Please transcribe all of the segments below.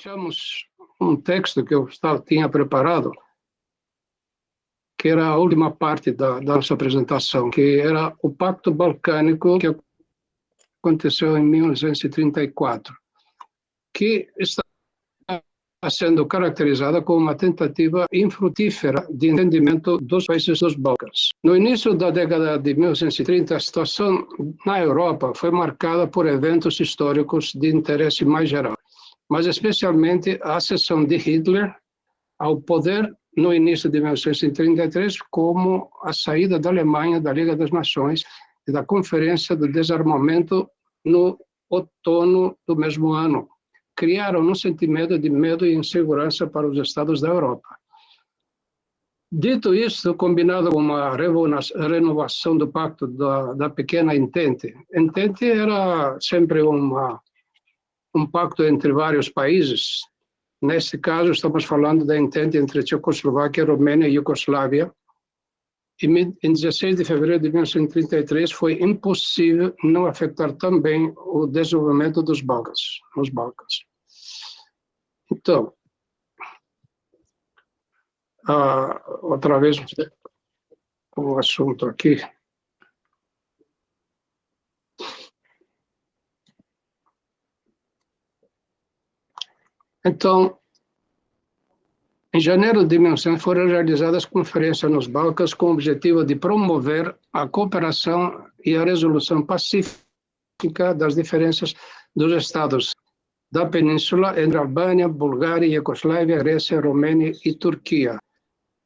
achamos um texto que eu tinha preparado, que era a última parte da nossa apresentação, que era o Pacto Balcânico, que aconteceu em 1934, que está sendo caracterizada como uma tentativa infrutífera de entendimento dos países dos Balcãs. No início da década de 1930, a situação na Europa foi marcada por eventos históricos de interesse mais geral, mas especialmente a ascensão de Hitler ao poder no início de 1933, como a saída da Alemanha da Liga das Nações e da Conferência do Desarmamento no outono do mesmo ano. Criaram um sentimento de medo e insegurança para os estados da Europa. Dito isto, combinado com uma renovação do pacto da pequena Entente. Entente era sempre um pacto entre vários países. Neste caso, estamos falando da Entente entre Tchecoslováquia, Romênia e Iugoslávia. E em 16 de fevereiro de 1933 foi impossível não afetar também o desenvolvimento dos Balcãs, nos Balcãs. Então, outra vez o assunto aqui. Então, em janeiro de 1900 foram realizadas conferências nos Balcãs com o objetivo de promover a cooperação e a resolução pacífica das diferenças dos estados da península entre Albânia, Bulgária, Iugoslávia, Grécia, Romênia e Turquia.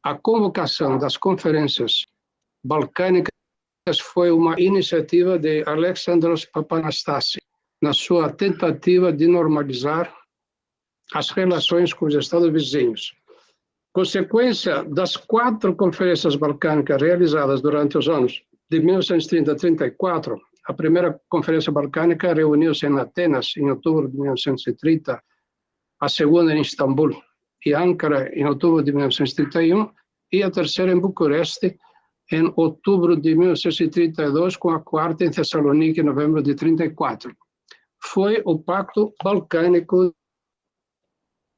A convocação das conferências balcânicas foi uma iniciativa de Alexandros Papanastasi, na sua tentativa de normalizar as relações com os estados vizinhos. Consequência das 4 conferências balcânicas realizadas durante os anos de 1930 a 1934, a primeira conferência balcânica reuniu-se em Atenas em outubro de 1930, a segunda em Istambul e Ankara em outubro de 1931 e a terceira em Bucareste em outubro de 1932, com a quarta em Tessalonique em novembro de 1934. Foi o Pacto Balcânico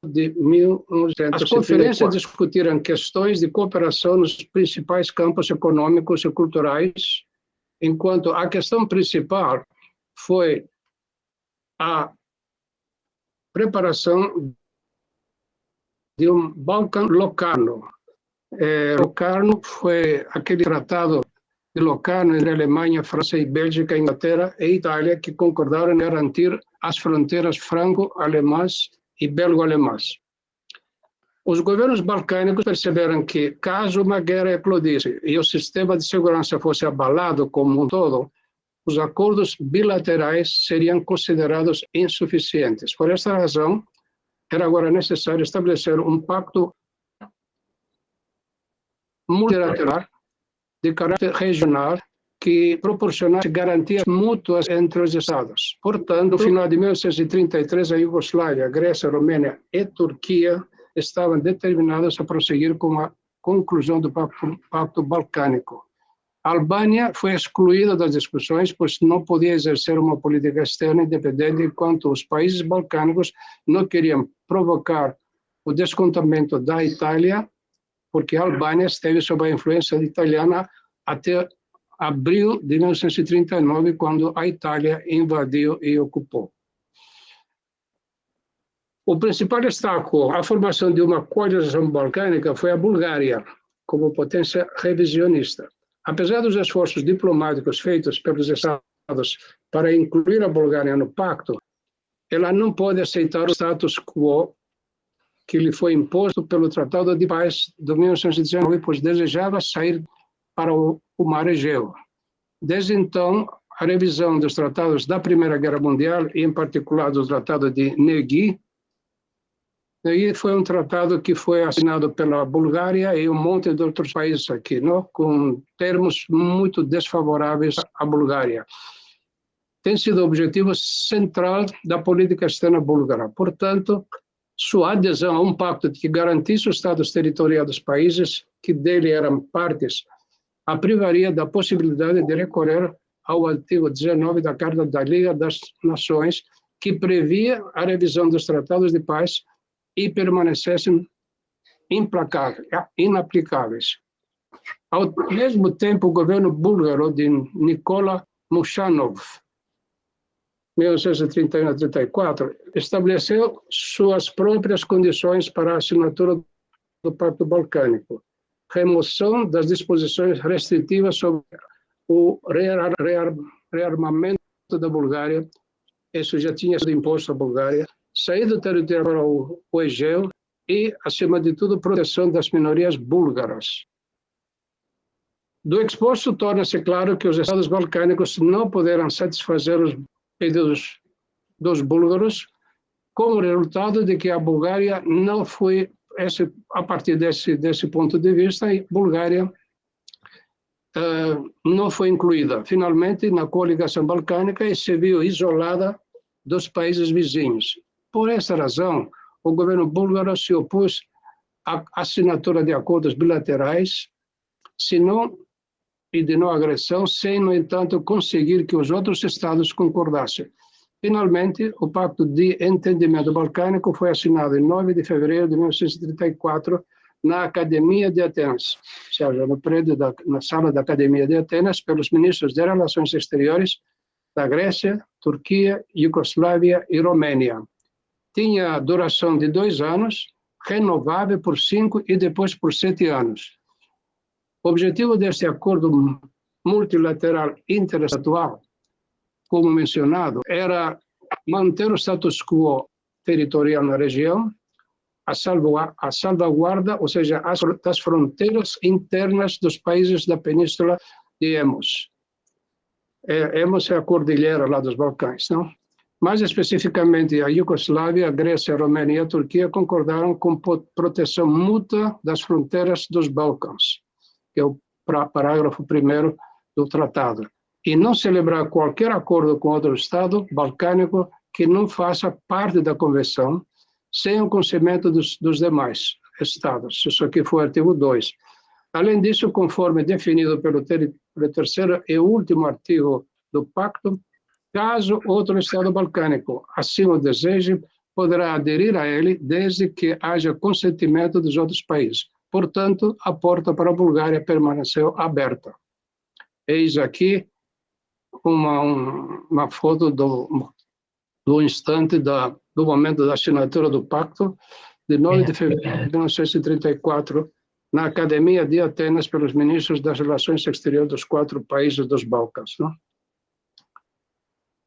de 1934. As conferências discutiram questões de cooperação nos principais campos econômicos e culturais, enquanto a questão principal foi a preparação de um Balcão Locarno. Locarno foi aquele tratado de Locarno entre Alemanha, França e Bélgica, Inglaterra e Itália, que concordaram em garantir as fronteiras franco-alemãs e belgo-alemãs. Os governos balcânicos perceberam que, caso uma guerra eclodisse e o sistema de segurança fosse abalado como um todo, os acordos bilaterais seriam considerados insuficientes. Por esta razão, era agora necessário estabelecer um pacto multilateral de caráter regional que proporcionasse garantias mútuas entre os estados. Portanto, no final de 1933, a Iugoslávia, a Grécia, a Romênia e a Turquia estavam determinadas a prosseguir com a conclusão do Pacto Balcânico. A Albânia foi excluída das discussões, pois não podia exercer uma política externa independente, enquanto os países balcânicos não queriam provocar o descontentamento da Itália, porque a Albânia esteve sob a influência italiana até abril de 1939, quando a Itália invadiu e ocupou. O principal obstáculo à formação de uma coalizão balcânica foi a Bulgária, como potência revisionista. Apesar dos esforços diplomáticos feitos pelos estados para incluir a Bulgária no pacto, ela não pode aceitar o status quo que lhe foi imposto pelo Tratado de Paz de 1919, pois desejava sair para o Mar Egeu. Desde então, a revisão dos tratados da Primeira Guerra Mundial, e em particular do Tratado de Negi, foi um tratado que foi assinado pela Bulgária e um monte de outros países aqui, não? Com termos muito desfavoráveis à Bulgária. Tem sido o objetivo central da política externa búlgara. Portanto, sua adesão a um pacto que garantisse o status territorial dos países que dele eram partes a privaria da possibilidade de recorrer ao artigo 19 da Carta da Liga das Nações, que previa a revisão dos tratados de paz e permanecessem inaplicáveis. Ao mesmo tempo, o governo búlgaro de Nikola Mushanov, 1931 a 34, estabeleceu suas próprias condições para a assinatura do Pacto Balcânico, remoção das disposições restritivas sobre o rearmamento da Bulgária, isso já tinha sido imposto à Bulgária, saída territorial para o Egeu e, acima de tudo, proteção das minorias búlgaras. Do exposto, torna-se claro que os Estados balcânicos não poderão satisfazer os pedidos dos búlgaros, como resultado de que a Bulgária não foi, a partir desse ponto de vista, a Bulgária não foi incluída, finalmente, na coligação balcânica e se viu isolada dos países vizinhos. Por essa razão, o governo búlgaro se opôs à assinatura de acordos bilaterais, e de não agressão, sem, no entanto, conseguir que os outros estados concordassem. Finalmente, o Pacto de Entendimento Balcânico foi assinado em 9 de fevereiro de 1934 na Academia de Atenas, ou seja, no prédio na sala da Academia de Atenas, pelos ministros de Relações Exteriores da Grécia, Turquia, Iugoslávia e Romênia. Tinha duração de 2 anos, renovável por 5 e depois por 7 anos. O objetivo deste acordo multilateral interestadual, como mencionado, era manter o status quo territorial na região, a salvaguarda, ou seja, das fronteiras internas dos países da Península de Emos. Emos é a cordilheira lá dos Balcãs, não? Mais especificamente, a Iugoslávia, a Grécia, a Romênia e a Turquia concordaram com proteção mútua das fronteiras dos Balcãs, que é o parágrafo 1º do tratado, e não celebrar qualquer acordo com outro Estado balcânico que não faça parte da Convenção, sem o consentimento dos demais Estados. Isso aqui foi o artigo 2. Além disso, conforme definido pelo terceiro e último artigo do Pacto, caso outro Estado balcânico assim o deseje, poderá aderir a ele desde que haja consentimento dos outros países. Portanto, a porta para a Bulgária permaneceu aberta. Eis aqui uma foto do instante do momento da assinatura do pacto, de 9 de fevereiro de 1934, na Academia de Atenas, pelos ministros das Relações Exteriores dos 4 países dos Balcãs. Não?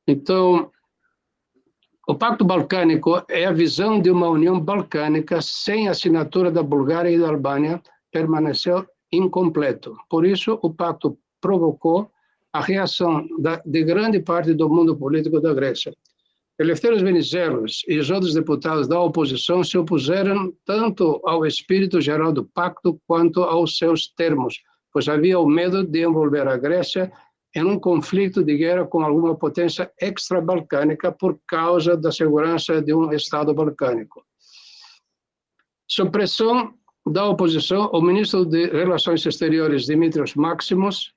Então, o Pacto Balcânico é a visão de uma União Balcânica sem assinatura da Bulgária e da Albânia, permaneceu incompleto. Por isso, o pacto provocou a reação de grande parte do mundo político da Grécia. Eleftherios Venizelos e os outros deputados da oposição se opuseram tanto ao espírito geral do pacto quanto aos seus termos, pois havia o medo de envolver a Grécia em um conflito de guerra com alguma potência extra-balcânica por causa da segurança de um Estado balcânico. Sob pressão da oposição, o ministro de Relações Exteriores, Dimitrios Maximos,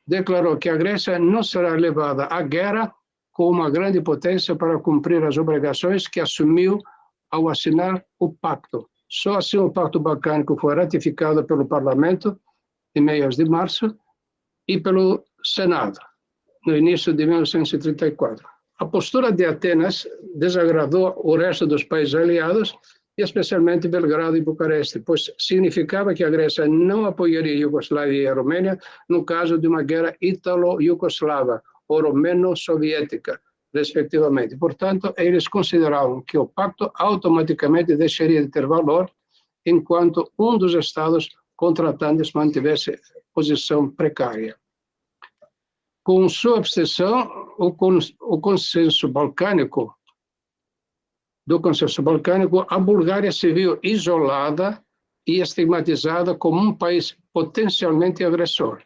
declarou que a Grécia não será levada à guerra com uma grande potência para cumprir as obrigações que assumiu ao assinar o pacto. Só assim o Pacto Balcânico foi ratificado pelo Parlamento em meios de março e pelo Senado, no início de 1934. A postura de Atenas desagradou o resto dos países aliados, e especialmente Belgrado e Bucareste, pois significava que a Grécia não apoiaria a Iugoslávia e a Romênia no caso de uma guerra ítalo-iugoslava ou romeno-soviética, respectivamente. Portanto, eles consideravam que o pacto automaticamente deixaria de ter valor enquanto um dos estados contratantes mantivesse posição precária. Com sua abstenção, o consenso balcânico, a Bulgária se viu isolada e estigmatizada como um país potencialmente agressor.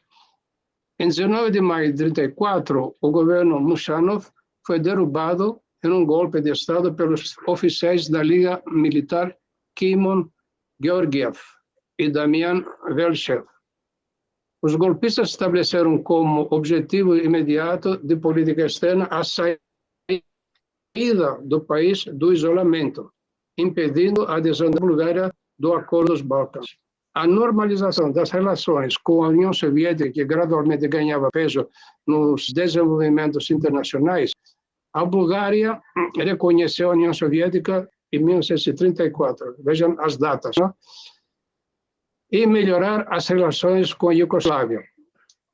Em 19 de maio de 1934, o governo Mushanov foi derrubado em um golpe de Estado pelos oficiais da Liga Militar Kimon Georgiev e Damian Velchev. Os golpistas estabeleceram como objetivo imediato de política externa a saída saída do país do isolamento, impedindo a adesão da Bulgária do Acordo dos Balcãs. A normalização das relações com a União Soviética, que gradualmente ganhava peso nos desenvolvimentos internacionais, a Bulgária reconheceu a União Soviética em 1934. Vejam as datas, não? E melhorar as relações com a Iugoslávia.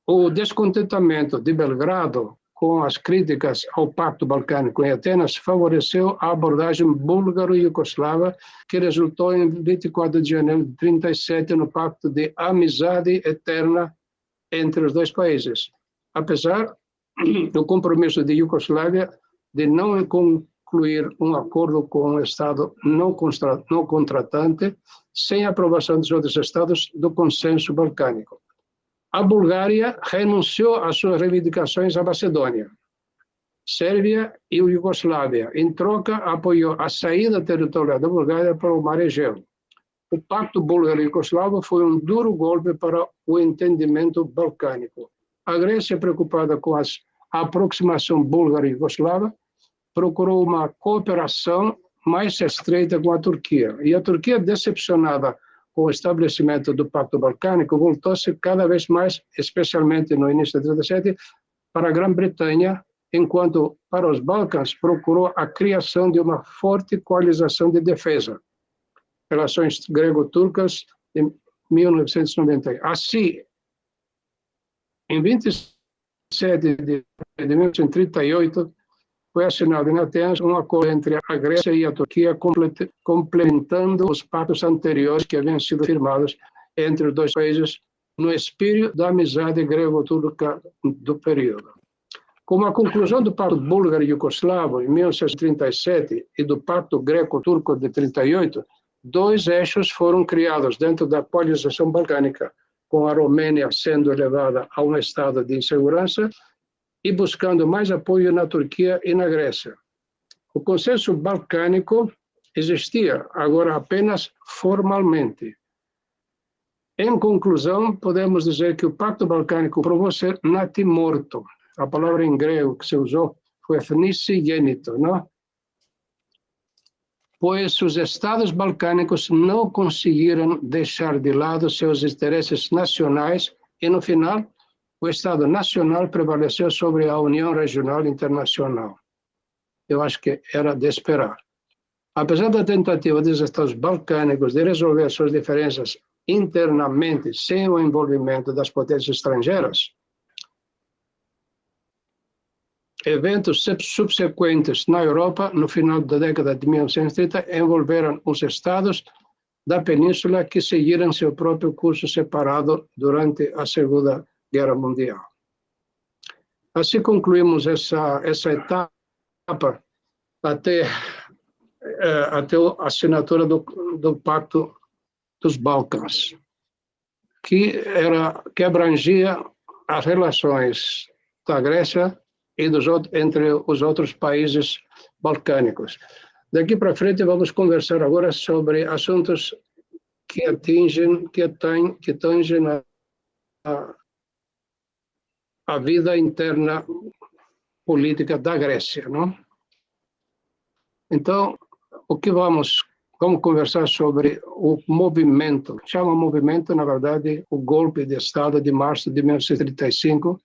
O descontentamento de Belgrado com as críticas ao Pacto Balcânico em Atenas favoreceu a abordagem búlgaro-iugoslava, que resultou em 24 de janeiro de 1937 no Pacto de Amizade Eterna entre os dois países. Apesar do compromisso de Iugoslávia de não concluir um acordo com um Estado não contratante, sem aprovação dos outros Estados do consenso balcânico. A Bulgária renunciou às suas reivindicações à Macedônia, Sérvia e a Iugoslávia. Em troca, apoiou a saída territorial da Bulgária para o Mar Egeu. O Pacto Búlgaro-Iugoslavo foi um duro golpe para o entendimento balcânico. A Grécia, preocupada com a aproximação búlgaro-iugoslava, procurou uma cooperação mais estreita com a Turquia. E a Turquia, decepcionada com o estabelecimento do Pacto Balcânico, voltou-se cada vez mais, especialmente no início de 1937, para a Grã-Bretanha, enquanto para os Balcãs procurou a criação de uma forte coalização de defesa. Relações grego-turcas de 1990. Assim, em 27 de 1938, foi assinado em Atenas um acordo entre a Grécia e a Turquia, complementando os pactos anteriores que haviam sido firmados entre os dois países no espírito da amizade grego-turca do período. Com a conclusão do Pacto Búlgaro-Iugoslavo em 1937 e do Pacto Greco-Turco de 1938, dois eixos foram criados dentro da coalização balcânica, com a Romênia sendo elevada a um estado de insegurança e buscando mais apoio na Turquia e na Grécia. O consenso balcânico existia, agora apenas formalmente. Em conclusão, podemos dizer que o Pacto Balcânico provou ser natimorto. A palavra em grego que se usou foi fnissigênito, não? Pois os estados balcânicos não conseguiram deixar de lado seus interesses nacionais e, no final, o Estado Nacional prevaleceu sobre a União Regional Internacional. Eu acho que era de esperar. Apesar da tentativa dos Estados balcânicos de resolver suas diferenças internamente, sem o envolvimento das potências estrangeiras, eventos subsequentes na Europa, no final da década de 1930, envolveram os Estados da Península que seguiram seu próprio curso separado durante a Segunda Guerra Mundial. Assim concluímos essa etapa até a assinatura do Pacto dos Balcãs, que abrangia as relações da Grécia e entre os outros países balcânicos. Daqui para frente vamos conversar agora sobre assuntos que tangem a vida interna política da Grécia, não? Então, vamos conversar sobre o movimento, chama movimento, na verdade, o golpe de Estado de março de 1935,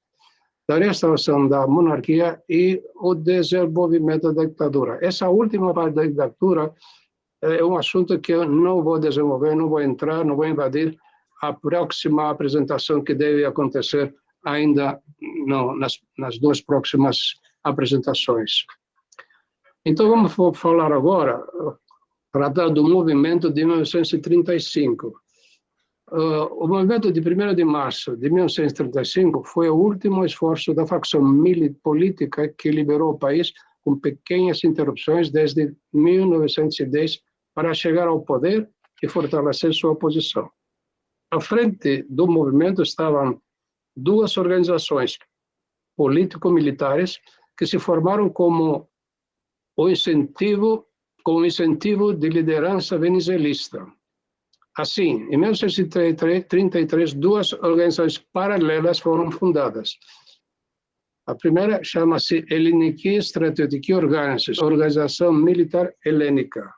da restauração da monarquia e o desenvolvimento da ditadura. Essa última parte da ditadura é um assunto que eu não vou desenvolver, não vou entrar, não vou invadir a próxima apresentação que deve acontecer ainda nas duas próximas apresentações. Então, vamos falar agora, tratar do movimento de 1935. O movimento de 1º de março de 1935 foi o último esforço da facção política que liberou o país com pequenas interrupções desde 1910 para chegar ao poder e fortalecer sua posição. À frente do movimento estavam duas organizações político-militares que se formaram com o incentivo de liderança venezuelista. Assim, em 1933, duas organizações paralelas foram fundadas. A primeira chama-se Helleniki Strategique Organization, Organização Militar Helênica,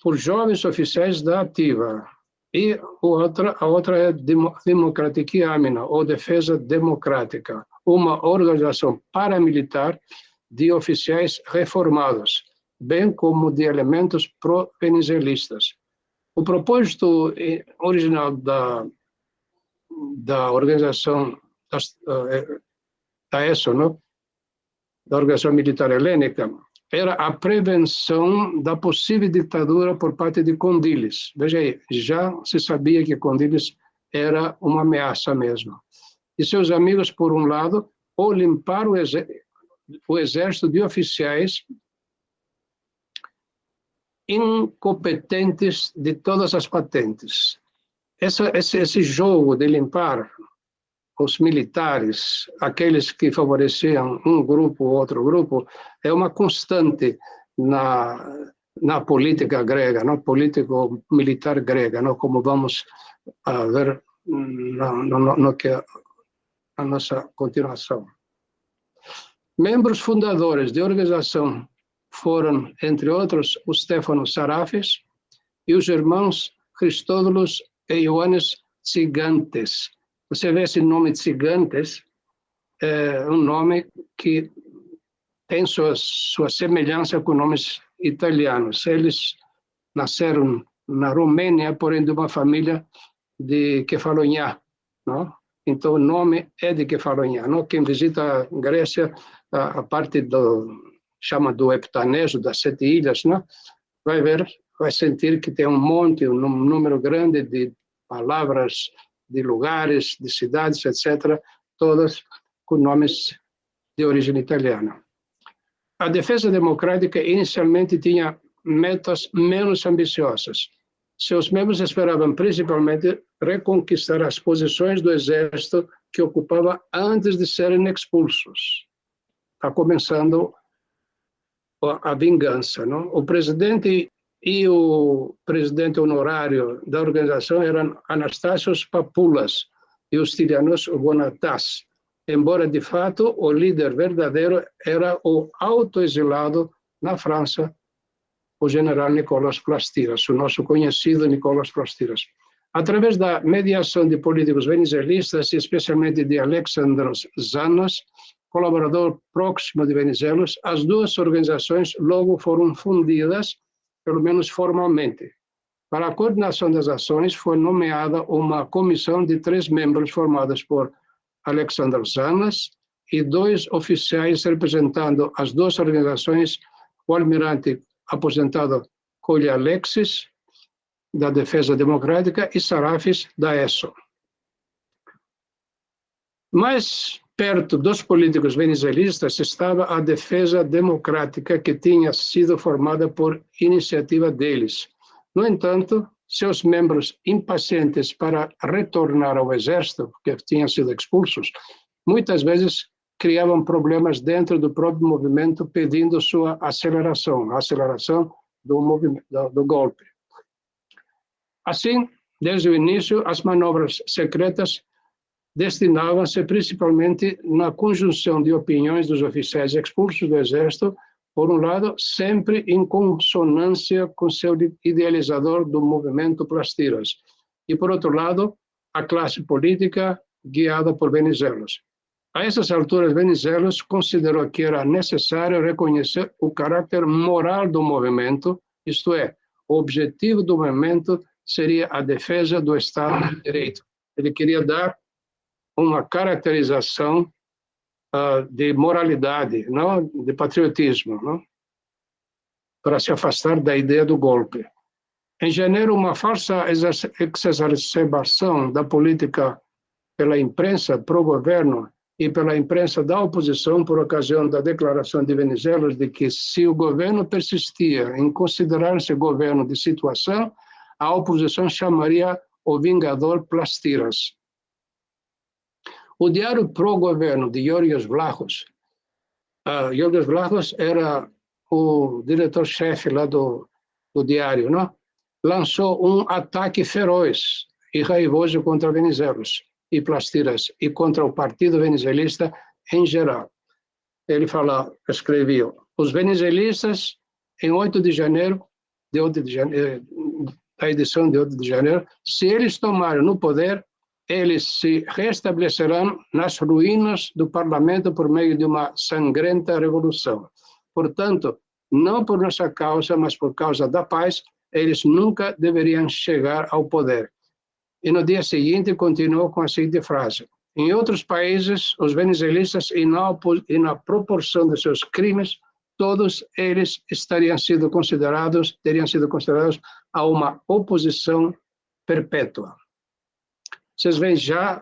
por jovens oficiais da ativa. E a outra é Demokratiki Amina, ou Defesa Democrática, uma organização paramilitar de oficiais reformados, bem como de elementos pró-venezuelistas. O propósito original da organização da ESO, né? Da Organização Militar Helênica, era a prevenção da possível ditadura por parte de Condiles. Veja aí, já se sabia que Condiles era uma ameaça mesmo. E seus amigos, por um lado, ou limpar o exército de oficiais incompetentes de todas as patentes. Esse jogo de limpar os militares, aqueles que favoreciam um grupo ou outro grupo, é uma constante na política grega, na político-militar grega, não? Como vamos ver no que a nossa continuação. Membros fundadores da organização foram, entre outros, o Stefano Sarafis e os irmãos Cristódolos e Ioannis Tsigantes. Você vê esse nome Tsigantes, é um nome que tem sua semelhança com nomes italianos. Eles nasceram na Romênia, porém de uma família de Kefalonia, não? Então o nome é de Kefalonia, não? Quem visita a Grécia, a parte chama do Heptaneso, das 7 ilhas, não? Vai sentir que tem um número grande de palavras, de lugares, de cidades, etc., todas com nomes de origem italiana. A defesa democrática inicialmente tinha metas menos ambiciosas. Seus membros esperavam principalmente reconquistar as posições do exército que ocupava antes de serem expulsos. Está começando a vingança, não? O presidente e o presidente honorário da organização eram Anastasios Papoulas e os Stylianos Gonatas, embora, de fato, o líder verdadeiro era o autoexilado na França, o general Nicolas Plastiras, o nosso conhecido Nicolas Plastiras. Através da mediação de políticos venezuelistas, especialmente de Alexandros Zanas, colaborador próximo de Venizelos, as duas organizações logo foram fundidas, pelo menos formalmente. Para a coordenação das ações, foi nomeada uma comissão de 3 membros formadas por Alexandre Zanas e 2 oficiais representando as duas organizações, o almirante aposentado Colli Alexis, da Defesa Democrática, e Sarafis, da ESO. Mais perto dos políticos venezuelistas estava a Defesa Democrática, que tinha sido formada por iniciativa deles. No entanto, seus membros impacientes para retornar ao exército, que tinham sido expulsos, muitas vezes criavam problemas dentro do próprio movimento, pedindo sua aceleração, a aceleração do golpe. Assim, desde o início, as manobras secretas destinavam-se principalmente na conjunção de opiniões dos oficiais expulsos do exército, por um lado, sempre em consonância com seu idealizador do movimento Plastiras, e, por outro lado, a classe política guiada por Venizelos. A essas alturas, Venizelos considerou que era necessário reconhecer o caráter moral do movimento, isto é, o objetivo do movimento seria a defesa do Estado de Direito. Ele queria dar uma caracterização de moralidade, não? De patriotismo, não? Para se afastar da ideia do golpe. Em janeiro, uma falsa exacerbação da política pela imprensa pró-governo e pela imprensa da oposição, por ocasião da declaração de Venizelos de que, se o governo persistia em considerar-se governo de situação, a oposição chamaria o vingador Plastiras. O diário pró-governo de Giorgos Vlachos, Giorgos Vlachos era o diretor-chefe lá do diário, não? Lançou um ataque feroz e raivoso contra Venizelos e Plastiras e contra o partido venezuelista em geral. ele escrevia, os venezuelistas, em 8 de janeiro, da edição de 8 de janeiro, se eles tomarem no poder, eles se restabelecerão nas ruínas do parlamento por meio de uma sangrenta revolução. Portanto, não por nossa causa, mas por causa da paz, eles nunca deveriam chegar ao poder. E no dia seguinte continuou com a seguinte frase, em outros países, os venezuelistas, e na proporção de seus crimes, todos eles teriam sido considerados a uma oposição perpétua. Vocês veem já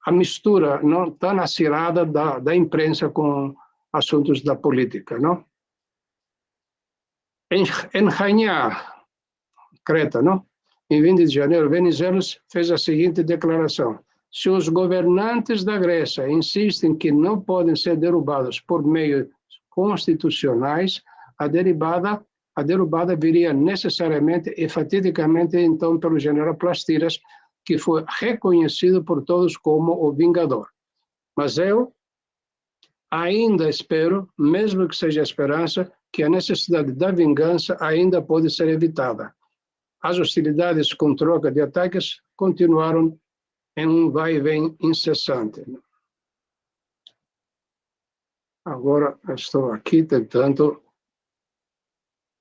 a mistura não tão acirrada da imprensa com assuntos da política, não? Em Rainha, Creta, não? Em 20 de janeiro, Venizelos fez a seguinte declaração, se os governantes da Grécia insistem que não podem ser derrubados por meios constitucionais, a derrubada viria necessariamente e fatidicamente, então, pelo general Plastiras, que foi reconhecido por todos como o Vingador. Mas eu ainda espero, mesmo que seja esperança, que a necessidade da vingança ainda pode ser evitada. As hostilidades com troca de ataques continuaram em um vai e vem incessante. Agora estou aqui tentando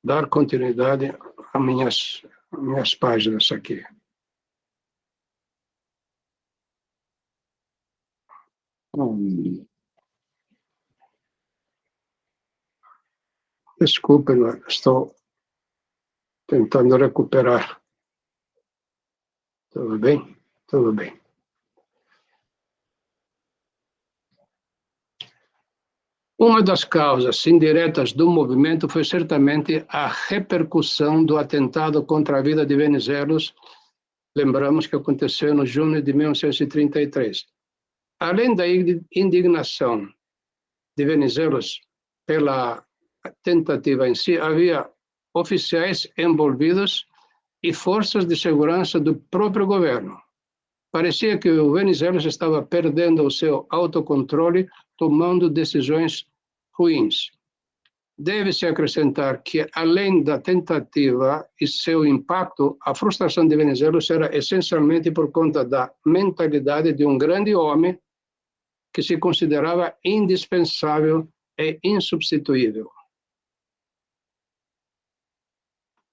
dar continuidade às minhas páginas aqui. Desculpe, estou tentando recuperar. Tudo bem? Tudo bem. Uma das causas indiretas do movimento foi certamente a repercussão do atentado contra a vida de Venizelos, lembramos que aconteceu no junho de 1933. Além da indignação de Venizelos pela tentativa em si, havia oficiais envolvidos e forças de segurança do próprio governo. Parecia que o Venizelos estava perdendo o seu autocontrole, tomando decisões ruins. Deve-se acrescentar que, além da tentativa e seu impacto, a frustração de Venizelos era essencialmente por conta da mentalidade de um grande homem que se considerava indispensável e insubstituível.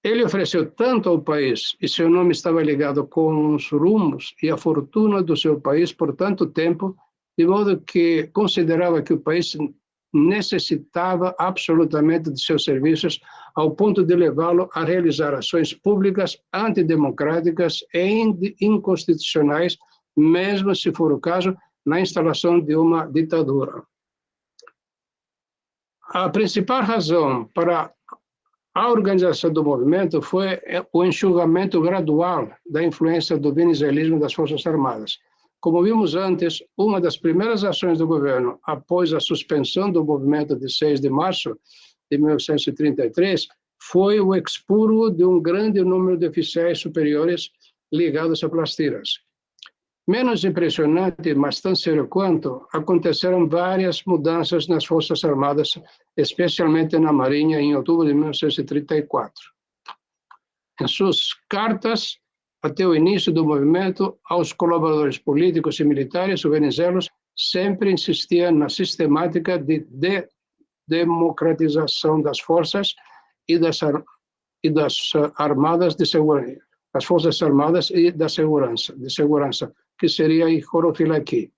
Ele ofereceu tanto ao país, e seu nome estava ligado com os rumos e a fortuna do seu país por tanto tempo, de modo que considerava que o país necessitava absolutamente de seus serviços, ao ponto de levá-lo a realizar ações públicas antidemocráticas e inconstitucionais, mesmo se for o caso, na instalação de uma ditadura. A principal razão para a organização do movimento foi o enxugamento gradual da influência do venezuelismo das Forças Armadas. Como vimos antes, uma das primeiras ações do governo após a suspensão do movimento de 6 de março de 1933 foi o expurgo de um grande número de oficiais superiores ligados a Plastiras. Menos impressionante, mas tão sério quanto, aconteceram várias mudanças nas Forças Armadas, especialmente na Marinha, em outubro de 1934. Em suas cartas, até o início do movimento, aos colaboradores políticos e militares, o Venizelos sempre insistia na sistemática de democratização das forças e das armadas de segurança, das Forças Armadas e da segurança, que seria a Corofilaqui.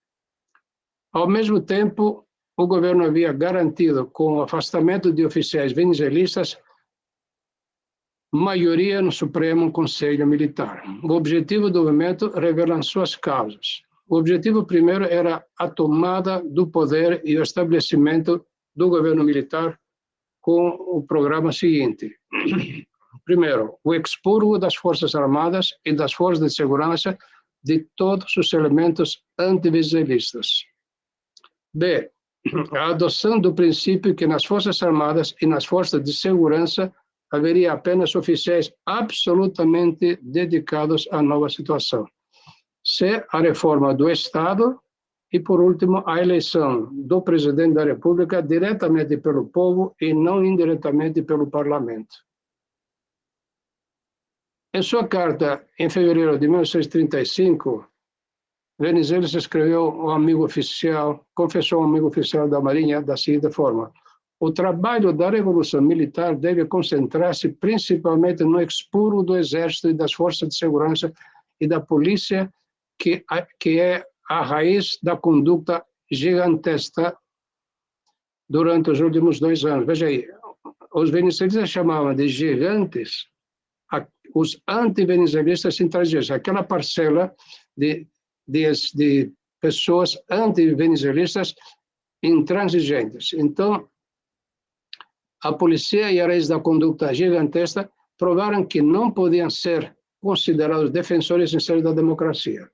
Ao mesmo tempo, o governo havia garantido, com o afastamento de oficiais venezuelistas, maioria no Supremo Conselho Militar. O objetivo do movimento revela suas causas. O objetivo primeiro era a tomada do poder e o estabelecimento do governo militar com o programa seguinte. Primeiro, o expurgo das Forças Armadas e das Forças de Segurança de todos os elementos antivenezuelistas. B. A adoção do princípio que nas Forças Armadas e nas Forças de Segurança haveria apenas oficiais absolutamente dedicados à nova situação. C. A reforma do Estado E, por último, a eleição do presidente da República diretamente pelo povo e não indiretamente pelo parlamento. Em sua carta, em fevereiro de 1935, Venizelos escreveu ao amigo oficial, confessou ao amigo oficial da Marinha da seguinte forma: o trabalho da Revolução Militar deve concentrar-se principalmente no expurgo do Exército e das Forças de Segurança e da Polícia, que é a raiz da conduta gigantesca durante os últimos 2 anos. Veja aí, os venezuelanos chamavam de gigantes os anti-venezuelistas intransigentes, aquela parcela de pessoas anti-venezuelistas intransigentes. Então, a polícia e a raiz da conduta gigantesca provaram que não podiam ser considerados defensores sinceros da democracia.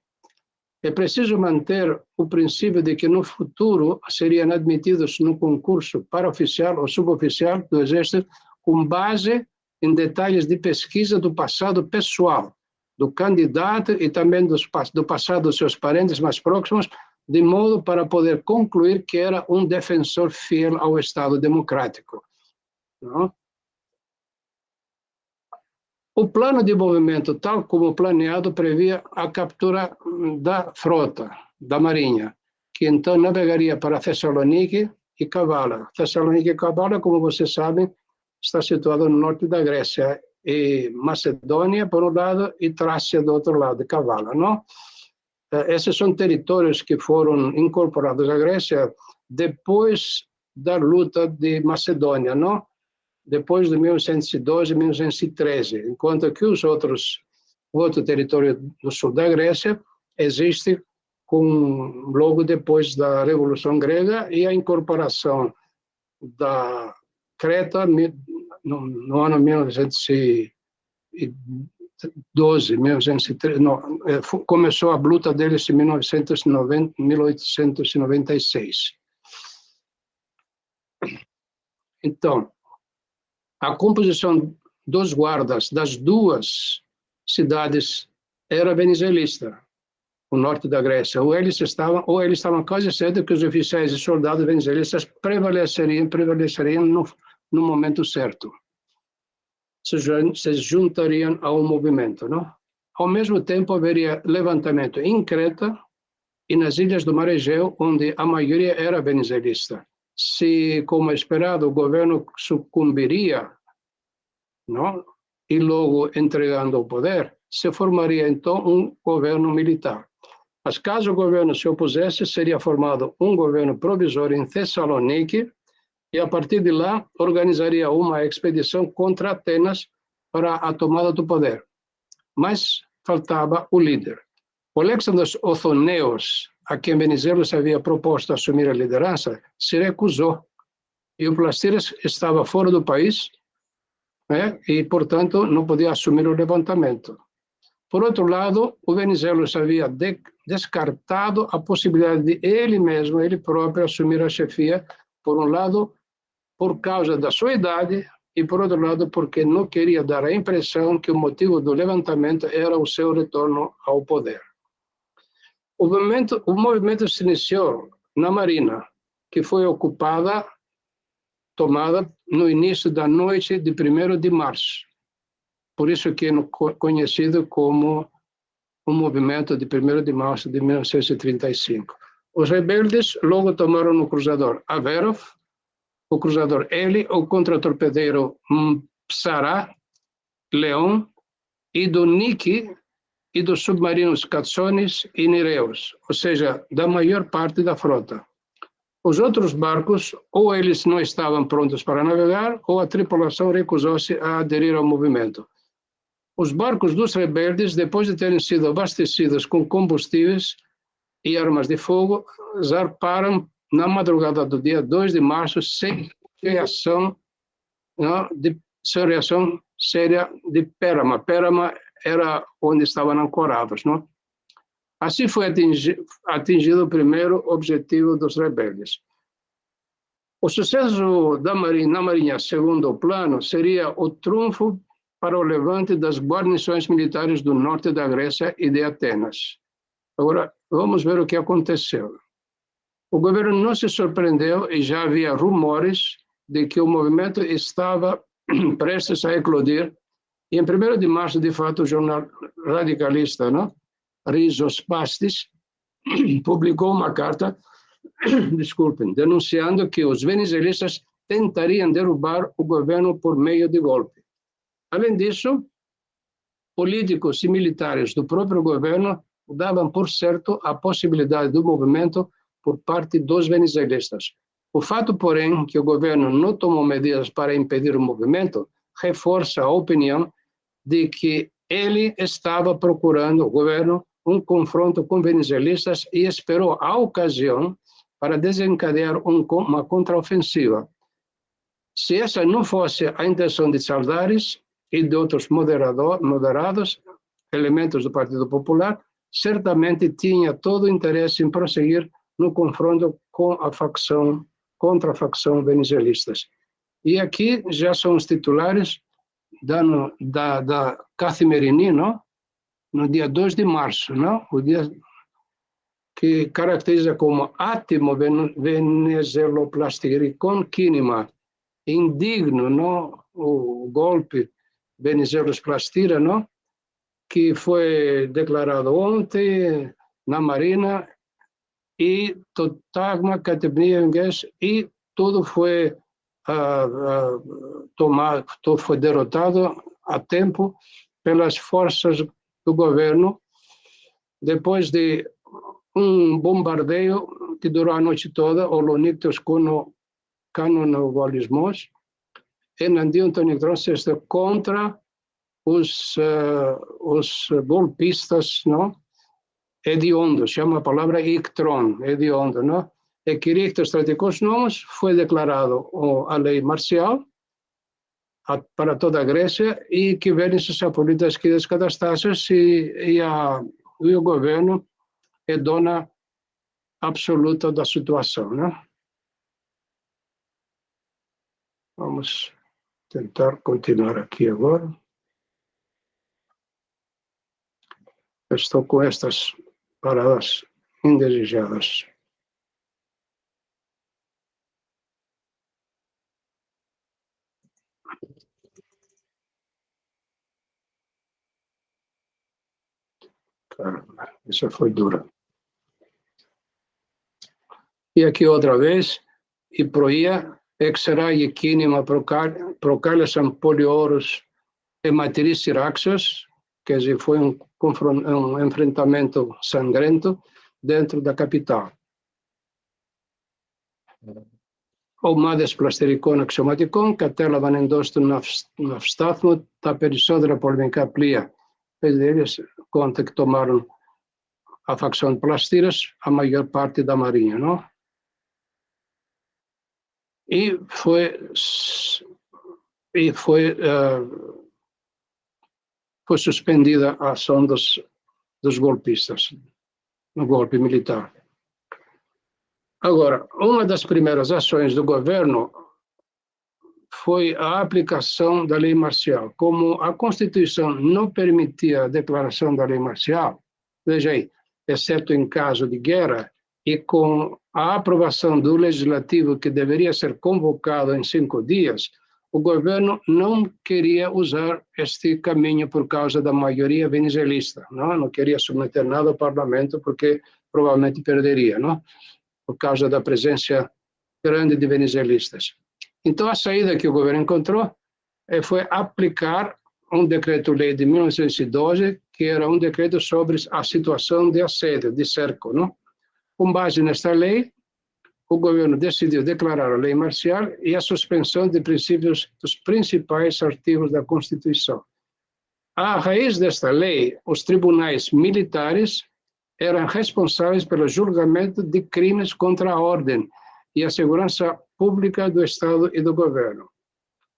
É preciso manter o princípio de que no futuro seriam admitidos no concurso para oficial ou suboficial do Exército com base em detalhes de pesquisa do passado pessoal do candidato e também do passado dos seus parentes mais próximos, de modo para poder concluir que era um defensor fiel ao Estado democrático. Não? O plano de movimento, tal como planeado, previa a captura da frota da Marinha, que então navegaria para Thessaloniki e Kavala. Thessaloniki e Kavala, como vocês sabem, está situado no norte da Grécia, e Macedônia, por um lado, e Trácia, do outro lado, de Kavala, não? Esses são territórios que foram incorporados à Grécia depois da luta de Macedônia, não? Depois de 1912 e 1913, enquanto que o outro território do sul da Grécia existe logo depois da Revolução Grega e a incorporação da Creta no ano 1912, 1913, não, começou a luta deles em 1896. Então, a composição dos guardas das duas cidades era venezuelista, o norte da Grécia. Ou eles estavam quase certos que os oficiais e soldados venezuelistas prevaleceriam no momento certo. Se juntariam ao movimento, não? Ao mesmo tempo, haveria levantamento em Creta e nas ilhas do Mar Egeu, onde a maioria era venezuelista. Se, como esperado, o governo sucumbiria, não? E logo entregando o poder, se formaria então um governo militar. Mas caso o governo se opusesse, seria formado um governo provisório em Thessaloniki, e a partir de lá organizaria uma expedição contra Atenas para a tomada do poder. Mas faltava o líder. O Alexandros Othonios, a quem Venizelos havia proposto assumir a liderança, se recusou. E o Plastiras estava fora do país, né, e, portanto, não podia assumir o levantamento. Por outro lado, o Venizelos havia descartado a possibilidade de ele próprio, assumir a chefia, por um lado, por causa da sua idade, e, por outro lado, porque não queria dar a impressão que o motivo do levantamento era o seu retorno ao poder. O movimento se iniciou na Marina, que foi tomada no início da noite de 1º de março. Por isso que é conhecido como o movimento de 1º de março de 1935. Os rebeldes logo tomaram o cruzador Averov, o cruzador Eli, o contratorpedeiro Psará, Leão, e do Niki e dos submarinos Katsonis e Nireus, ou seja, da maior parte da frota. Os outros barcos, ou eles não estavam prontos para navegar, ou a tripulação recusou-se a aderir ao movimento. Os barcos dos rebeldes, depois de terem sido abastecidos com combustíveis e armas de fogo, zarparam na madrugada do dia 2 de março sem reação séria de Pérama. Pérama era onde estavam ancorados, não? Assim foi atingido o primeiro objetivo dos rebeldes. O sucesso na Marinha, segundo o plano, seria o trunfo para o levante das guarnições militares do norte da Grécia e de Atenas. Agora, vamos ver o que aconteceu. O governo não se surpreendeu e já havia rumores de que o movimento estava prestes a eclodir. E em 1º de março, de fato, o jornal radicalista, não? Rizos Pastis, publicou uma carta, desculpem, denunciando que os venezuelanos tentariam derrubar o governo por meio de golpe. Além disso, políticos e militares do próprio governo davam por certo a possibilidade do movimento por parte dos venezuelanos. O fato, porém, que o governo não tomou medidas para impedir o movimento, reforça a opinião de que ele estava procurando, o governo, um confronto com venezuelanos e esperou a ocasião para desencadear uma contraofensiva. Se essa não fosse a intenção de Saldares e de outros moderados, elementos do Partido Popular, certamente tinha todo o interesse em prosseguir no confronto com a facção, contra a facção venezuelistas. E aqui já são os titulares da Cacimerini, não? No dia 2 de março, não? O dia que caracteriza como átimo venezueloplastiricon quinima, indigno, não? O golpe venezueloplastira, não? Que foi declarado ontem na Marina e totagma categoria e tudo foi tomado, tudo foi derrotado a tempo pelas forças do governo, depois de um bombardeio que durou a noite toda, o Lonictos canonogolismos, e Nandion Tonitron contra os golpistas, não? Hediondo, chama a palavra ictron, hediondo, não? E que rictos straticos nomos foi declarado a lei marcial para toda a Grécia e que venissem as políticas que descadastassem e o governo é dona absoluta da situação, né? Vamos tentar continuar aqui agora. Estou com estas paradas indesejadas. Caramba, essa foi dura. E aqui outra vez, e proia, exera e quinima procalhas ampolioros e matriz siraxos, quer dizer, foi um enfrentamento sangrento dentro da capital. O Mades plastericona xomaticon, catela vanendosto navstatmo, taperisodra polvenca plia. Eles conta que tomaram a facção de Plastiras, a maior parte da marinha, não? E foi suspendida a ação dos golpistas, no golpe militar. Agora, uma das primeiras ações do governo foi a aplicação da lei marcial. Como a Constituição não permitia a declaração da lei marcial, veja aí, exceto em caso de guerra, e com a aprovação do legislativo que deveria ser convocado em 5 dias, o governo não queria usar este caminho por causa da maioria venezuelista, não queria submeter nada ao parlamento porque provavelmente perderia, não? Por causa da presença grande de venezuelistas. Então, a saída que o governo encontrou foi aplicar um decreto-lei de 1912, que era um decreto sobre a situação de assédio, de cerco, não? Com base nesta lei, o governo decidiu declarar a lei marcial e a suspensão de princípios dos principais artigos da Constituição. À raiz desta lei, os tribunais militares eram responsáveis pelo julgamento de crimes contra a ordem e a segurança pública do Estado e do governo.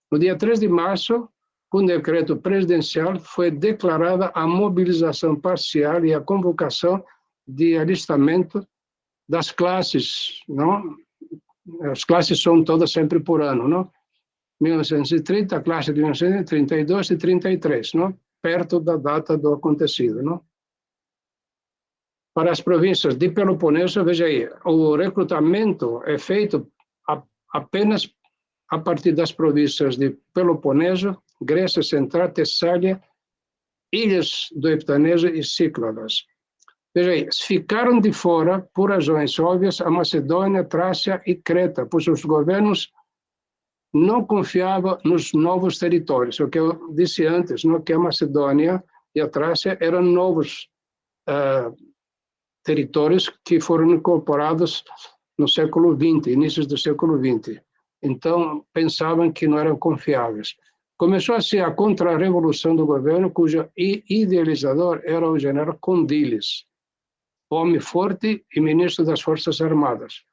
No dia 3 de março, com decreto presidencial, foi declarada a mobilização parcial e a convocação de alistamento das classes, não? As classes são todas sempre por ano, não? 1930, a classe de 1932 e 33, não? Perto da data do acontecido, não? Para as províncias de Peloponeso, veja aí, o recrutamento é feito apenas a partir das províncias de Peloponeso, Grécia Central, Tessália, ilhas do Heptaneso e Cícladas. Veja aí, ficaram de fora, por razões óbvias, a Macedônia, Trácia e Creta, pois os governos não confiavam nos novos territórios. O que eu disse antes, que a Macedônia e a Trácia eram novos territórios que foram incorporados no século XX, inícios do século XX. Então, pensavam que não eram confiáveis. Começou assim a contra-revolução do governo, cujo idealizador era o general Condilis, homem forte e ministro das Forças Armadas.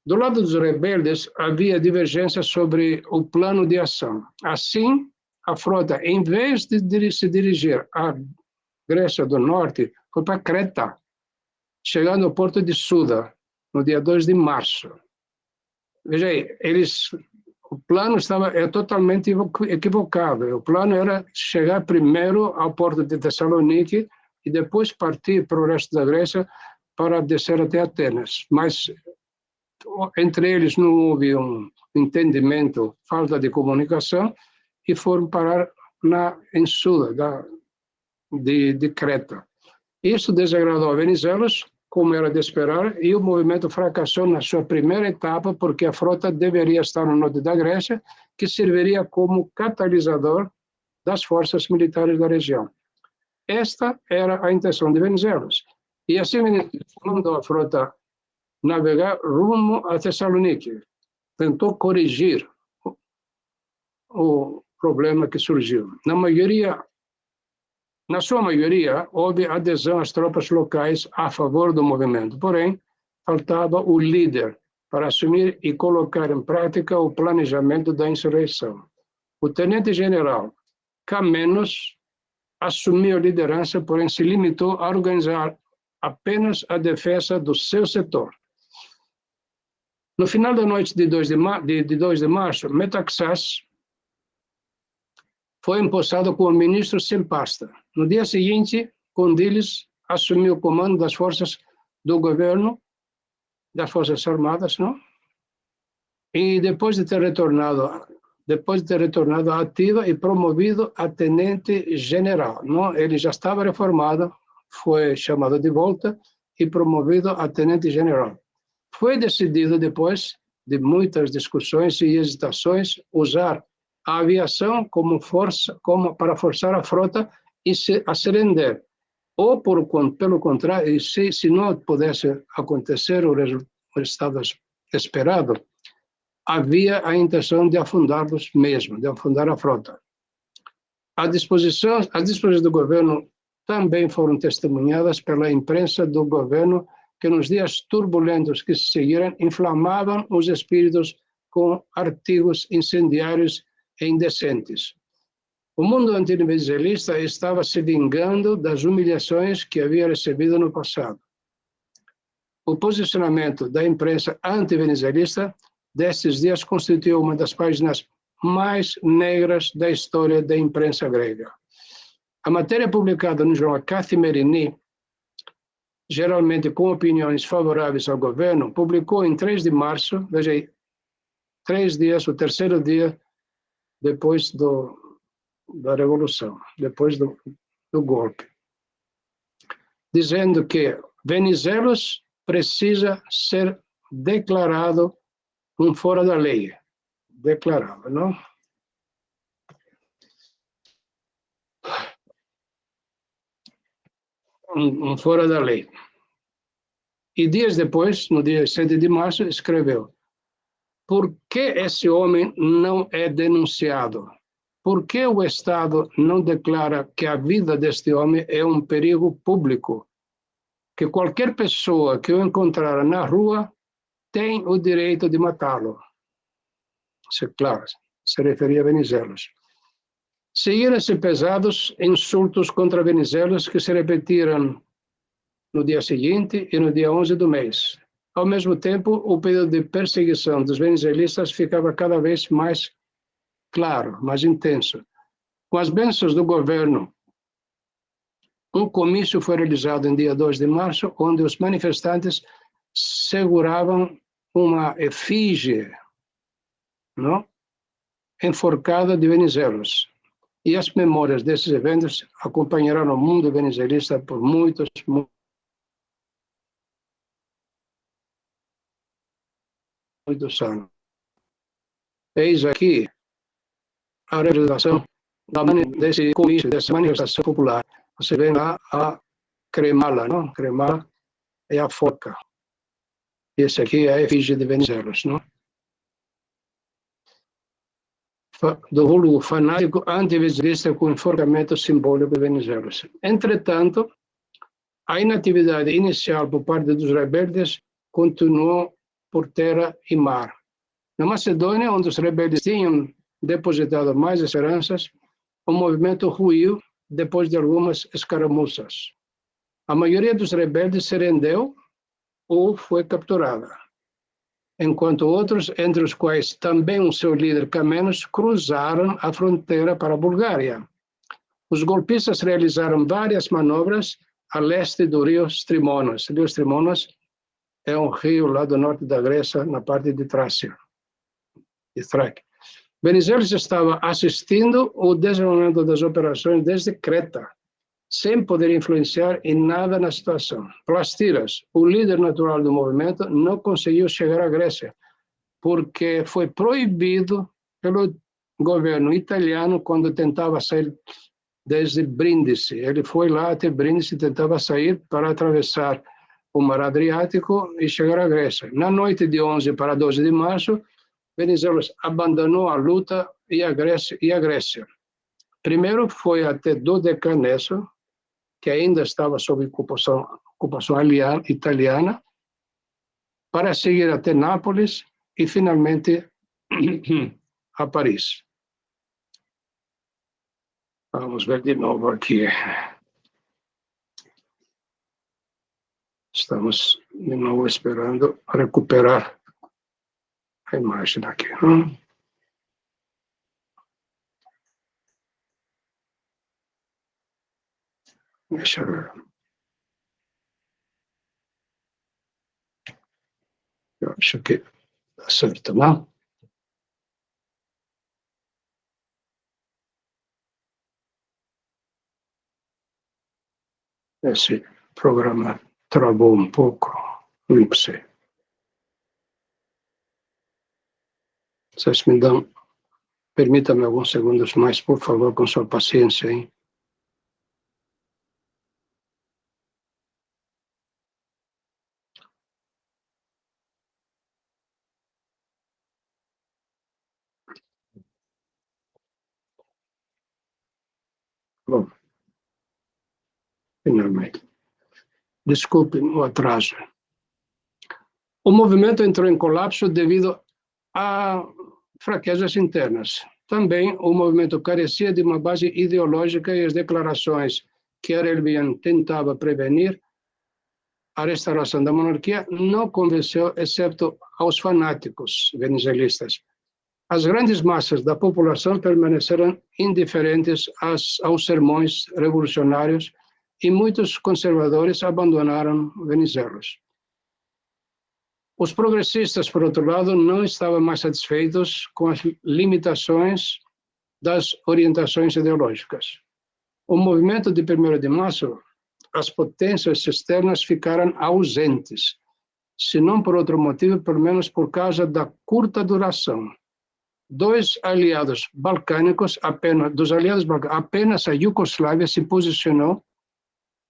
Do lado dos rebeldes, havia divergência sobre o plano de ação. Assim, a frota, em vez de se dirigir à Grécia do Norte, foi para Creta, chegando ao porto de Suda, no dia 2 de março. Veja aí, o plano estava totalmente equivocado. O plano era chegar primeiro ao porto de Tessalonique e depois partir para o resto da Grécia para descer até Atenas. Mas entre eles não houve um entendimento, falta de comunicação, e foram parar em Suda, de Creta. Isso desagradou a Venizelos, como era de esperar, e o movimento fracassou na sua primeira etapa, porque a frota deveria estar no norte da Grécia, que serviria como catalisador das forças militares da região. Esta era a intenção de Venizelos. E assim mandou a frota navegar rumo a Tessalonique. Tentou corrigir o problema que surgiu. Na sua maioria, houve adesão às tropas locais a favor do movimento. Porém, faltava o líder para assumir e colocar em prática o planejamento da insurreição. O tenente-general Kamenos assumiu a liderança, porém se limitou a organizar apenas a defesa do seu setor. No final da noite de 2 de março, Metaxás foi empossado como ministro sem pasta. No dia seguinte, Condilis assumiu o comando das forças do governo, das Forças Armadas, não? E depois de ter retornado à ativa e promovido a tenente-general, não? Ele já estava reformado, foi chamado de volta e promovido a tenente-general. Foi decidido, depois de muitas discussões e hesitações, usar a aviação para forçar a frota a se render. Ou, pelo contrário, se não pudesse acontecer o resultado esperado, havia a intenção de afundá-los mesmo, de afundar a frota. As disposições do governo também foram testemunhadas pela imprensa do governo, que nos dias turbulentos que se seguiram inflamavam os espíritos com artigos incendiários e indecentes. O mundo antivenizelista estava se vingando das humilhações que havia recebido no passado. O posicionamento da imprensa antivenizelista desses dias constituiu uma das páginas mais negras da história da imprensa grega. A matéria publicada no jornal Kathimerini, geralmente com opiniões favoráveis ao governo, publicou em 3 de março, veja aí, 3 dias, o terceiro dia depois da Revolução, depois do golpe, dizendo que Venizelos precisa ser declarado um fora da lei. Declarado, não? Um fora da lei. E dias depois, no dia 7 de março, escreveu: por que esse homem não é denunciado? Por que o Estado não declara que a vida deste homem é um perigo público? Que qualquer pessoa que o encontrar na rua tem o direito de matá-lo. Isso é claro, se referia a Venizelos. Seguiram-se pesados insultos contra Venizelos que se repetiram no dia seguinte e no dia 11 do mês. Ao mesmo tempo, o período de perseguição dos venizelistas ficava cada vez mais claro, mais intenso. Com as bênçãos do governo um comício foi realizado em dia 2 de março, onde os manifestantes seguravam uma efígie, não? Enforcada de Venizelos. E as memórias desses eventos acompanharão o mundo venezuelista por muitos anos. Eis aqui a realização desse comício, dessa manifestação popular. Você vê lá a Cremala, não? Cremala é a foca. Esse aqui é a efígie de Venizelos, não? Do rolo fanático anti-venezuelista com enforcamento simbólico de Venizelos. Entretanto, a inatividade inicial por parte dos rebeldes continuou por terra e mar. Na Macedônia, onde os rebeldes tinham depositado mais esperanças, o movimento ruiu depois de algumas escaramuças. A maioria dos rebeldes se rendeu ou foi capturada, enquanto outros, entre os quais também o seu líder Kamenos, cruzaram a fronteira para a Bulgária. Os golpistas realizaram várias manobras a leste do rio Strimonas. O rio Strimonas é um rio lá do norte da Grécia, na parte de Trácia. Venizelos estava assistindo o desenvolvimento das operações desde Creta, sem poder influenciar em nada na situação. Plastiras, o líder natural do movimento, não conseguiu chegar à Grécia, porque foi proibido pelo governo italiano quando tentava sair desde Brindisi. Ele foi lá até Brindisi e tentava sair para atravessar o Mar Adriático e chegar à Grécia. Na noite de 11 para 12 de março, Venizelos abandonou a luta e a Grécia. Primeiro foi até Dodecaneso, que ainda estava sob ocupação italiana, para seguir até Nápoles e, finalmente, a Paris. Vamos ver de novo aqui. Estamos de novo esperando recuperar a imagem aqui. Deixa eu ver. Eu acho que está certo, não? Esse programa travou um pouco, não sei. Vocês me dão, permitam-me alguns segundos mais, por favor, com sua paciência, hein? Bom, finalmente. Desculpe o atraso. O movimento entrou em colapso devido a fraquezas internas. Também o movimento carecia de uma base ideológica e as declarações que Erbilyan tentava prevenir a restauração da monarquia não convenceu, exceto aos fanáticos venezuelistas. As grandes massas da população permaneceram indiferentes aos sermões revolucionários e muitos conservadores abandonaram Venizelos. Os progressistas, por outro lado, não estavam mais satisfeitos com as limitações das orientações ideológicas. O movimento de 1º de março, as potências externas ficaram ausentes, se não por outro motivo, pelo menos por causa da curta duração. Dos aliados balcânicos, apenas a Iugoslávia se posicionou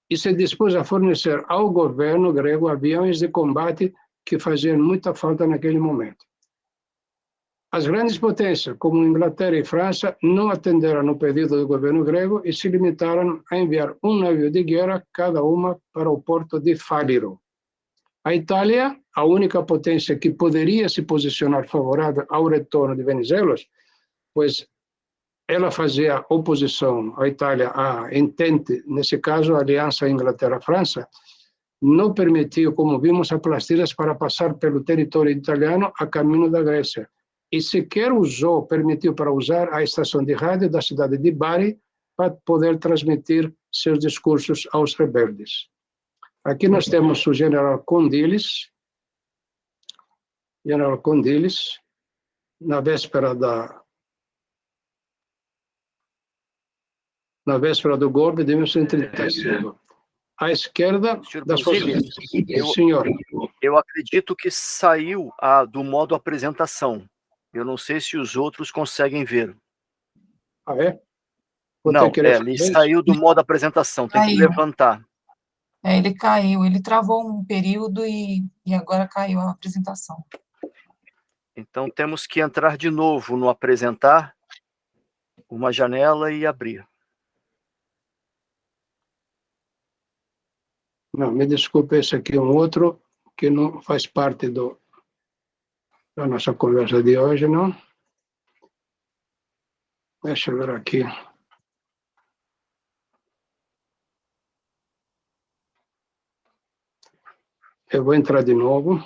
e se dispôs a fornecer ao governo grego aviões de combate que faziam muita falta naquele momento. As grandes potências, como Inglaterra e França, não atenderam no pedido do governo grego e se limitaram a enviar um navio de guerra, cada uma, para o porto de Fáliro. A Itália, a única potência que poderia se posicionar favorável ao retorno de Venizelos, pois ela fazia oposição à Itália, a entente, nesse caso, a aliança Inglaterra-França, não permitiu, como vimos, a Plastiras para passar pelo território italiano a caminho da Grécia. E sequer permitiu para usar a estação de rádio da cidade de Bari para poder transmitir seus discursos aos rebeldes. Aqui nós temos o general Condilis, na véspera do golpe de 1935. À esquerda das forças... Senhor. Eu acredito que saiu do modo apresentação. Eu não sei se os outros conseguem ver. Ah, é? Não, ele saiu do modo apresentação, tem que levantar. Ele caiu, ele travou um período e agora caiu a apresentação. Então temos que entrar de novo no apresentar, uma janela e abrir. Não, me desculpe, esse aqui é um outro que não faz parte da nossa conversa de hoje, não? Deixa eu ver aqui. Eu vou entrar de novo.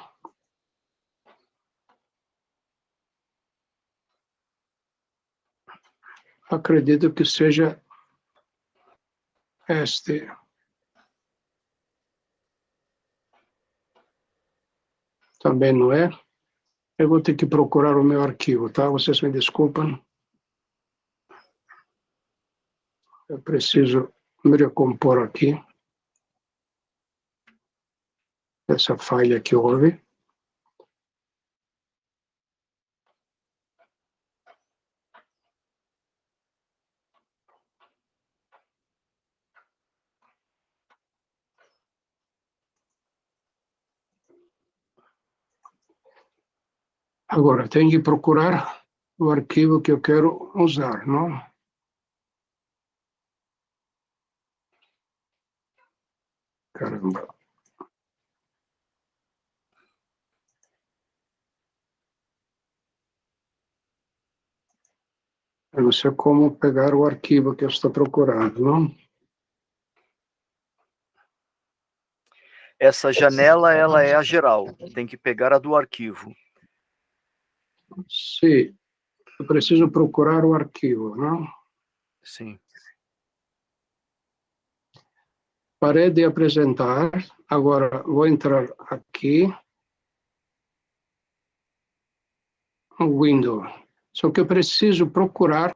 Acredito que seja este. Também não é. Eu vou ter que procurar o meu arquivo, tá? Vocês me desculpem. Eu preciso me recompor aqui. Essa falha que houve. Agora, tenho que procurar o arquivo que eu quero usar, não? Caramba. Eu não sei como pegar o arquivo que eu estou procurando, não? Essa janela, ela é a geral. Tem que pegar a do arquivo. Sim. Eu preciso procurar o arquivo, não? Sim. Parei de apresentar. Agora, vou entrar aqui. O Windows. Só que eu preciso procurar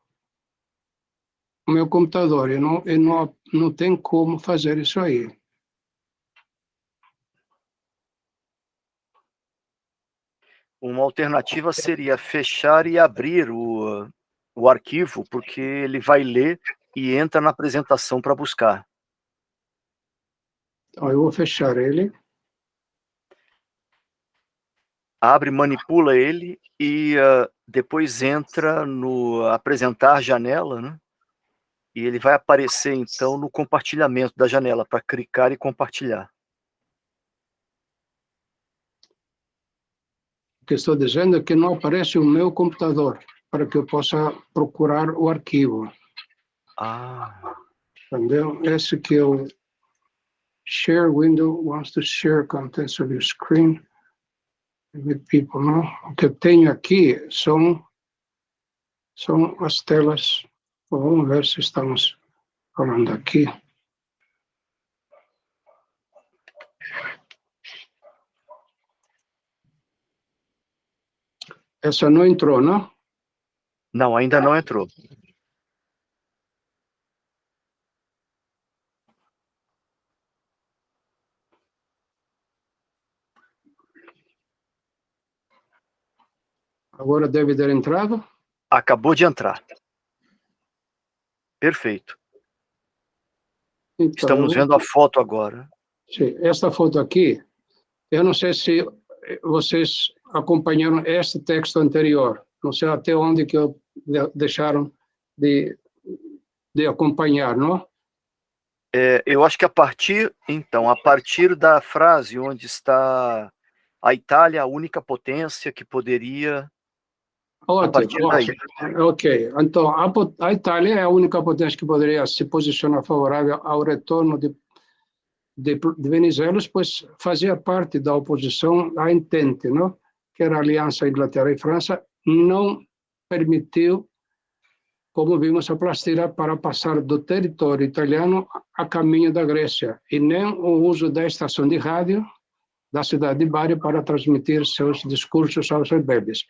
o meu computador. Eu não tenho como fazer isso aí. Uma alternativa seria fechar e abrir o arquivo, porque ele vai ler e entra na apresentação para buscar. Então, eu vou fechar ele. Abre, manipula ele e depois entra no apresentar janela, né? E ele vai aparecer, então, no compartilhamento da janela, para clicar e compartilhar. O que estou dizendo é que não aparece o meu computador para que eu possa procurar o arquivo. Entendeu? Esse que eu... Share window wants to share contents of your screen with people, não? O que eu tenho aqui são as telas. Vamos ver se estamos falando aqui. Essa não entrou, não? Não, ainda não entrou. Agora deve ter entrado? Acabou de entrar. Perfeito. Então, estamos vendo a foto agora. Sim, esta foto aqui, eu não sei se vocês acompanharam este texto anterior. Não sei até onde que deixaram de acompanhar, não? Eu acho que a partir da frase onde está a Itália, a única potência que poderia... Ótimo, ok. Então, a Itália é a única potência que poderia se posicionar favorável ao retorno de Venizelos, pois fazia parte da oposição à Entente, não? Que era a aliança Inglaterra e França, não permitiu como vimos a Plastira, para passar do território italiano a caminho da Grécia, e nem o uso da estação de rádio da cidade de Bari para transmitir seus discursos aos rebeldes.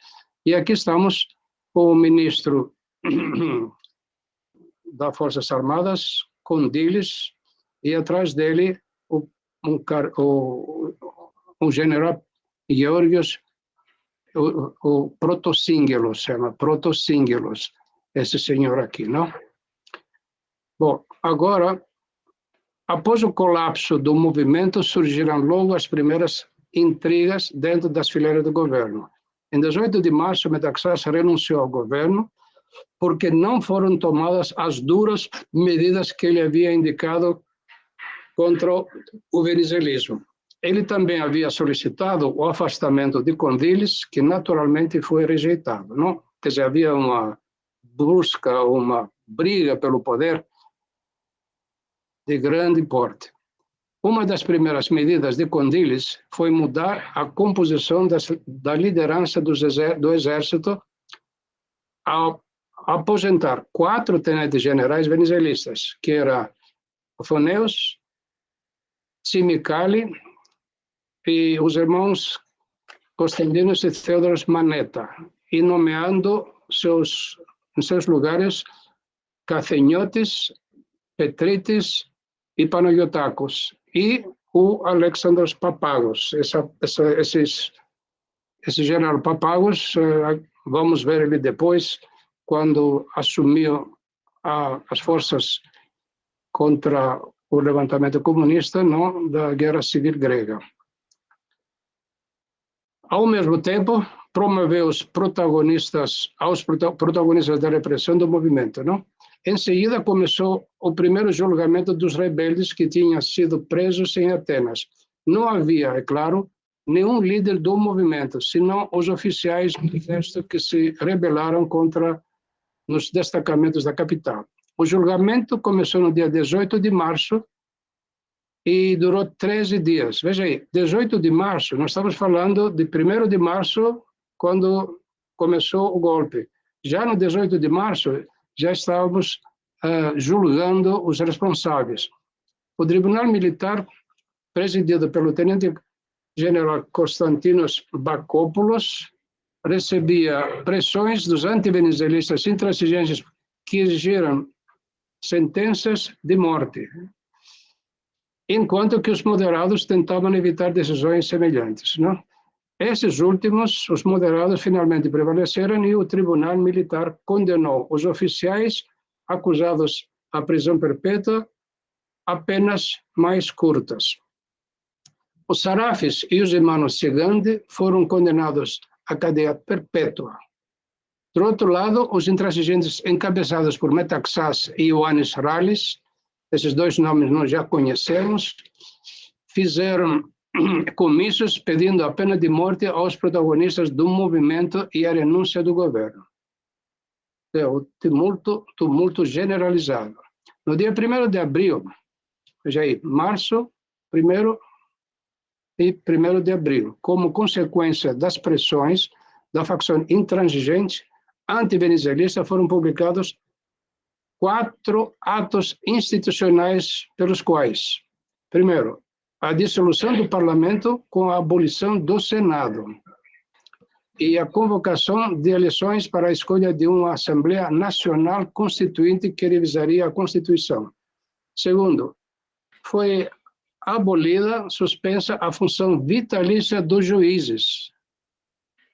E aqui estamos com o ministro das Forças Armadas, Condilis, e atrás dele o general Georgios, o Protosíngelos, chama Protosíngelos, esse senhor aqui, não? Bom, agora, após o colapso do movimento, surgiram logo as primeiras intrigas dentro das fileiras do governo. Em 18 de março, Metaxás renunciou ao governo porque não foram tomadas as duras medidas que ele havia indicado contra o venezuelismo. Ele também havia solicitado o afastamento de Condilis, que naturalmente foi rejeitado, não? Quer dizer, havia uma busca, uma briga pelo poder de grande porte. Uma das primeiras medidas de Condilis foi mudar a composição da liderança do exército ao aposentar 4 tenentes-generais venezuelistas, que eram Foneus, Tsimikali e os irmãos Constantinos e Theodoros Maneta, e nomeando em seus lugares Cafenhotis, Petritis e Panagiotakos, e o Alexandros Papagos. Esse general Papagos, vamos ver ele depois, quando assumiu as forças contra o levantamento comunista, não, da Guerra Civil Grega. Ao mesmo tempo, promoveu aos protagonistas da repressão do movimento, não? Em seguida, começou o primeiro julgamento dos rebeldes que tinham sido presos em Atenas. Não havia, é claro, nenhum líder do movimento, senão os oficiais do exército que se rebelaram contra nos destacamentos da capital. O julgamento começou no dia 18 de março e durou 13 dias. Veja aí, 18 de março, nós estamos falando de 1º de março, quando começou o golpe. Já no 18 de março, já estávamos julgando os responsáveis. O Tribunal Militar, presidido pelo tenente-general Konstantinos Bakopoulos, recebia pressões dos antivenezuelistas intransigentes que exigiram sentenças de morte, enquanto que os moderados tentavam evitar decisões semelhantes, não? Esses últimos, os moderados, finalmente prevaleceram e o Tribunal Militar condenou os oficiais acusados à prisão perpétua a penas mais curtas. Os sarafes e os irmãos Segande foram condenados à cadeia perpétua. Do outro lado, os intransigentes encabeçados por Metaxás e Ioannis Rallis, esses dois nomes nós já conhecemos, fizeram comícios pedindo a pena de morte aos protagonistas do movimento e a renúncia do governo. É o tumulto generalizado. No dia 1º de abril, veja aí, março, 1º e 1º de abril, como consequência das pressões da facção intransigente antivenezuelista, foram publicados 4 atos institucionais pelos quais, primeiro, a dissolução do parlamento com a abolição do Senado e a convocação de eleições para a escolha de uma Assembleia Nacional Constituinte que revisaria a Constituição. Segundo, foi abolida, suspensa a função vitalícia dos juízes.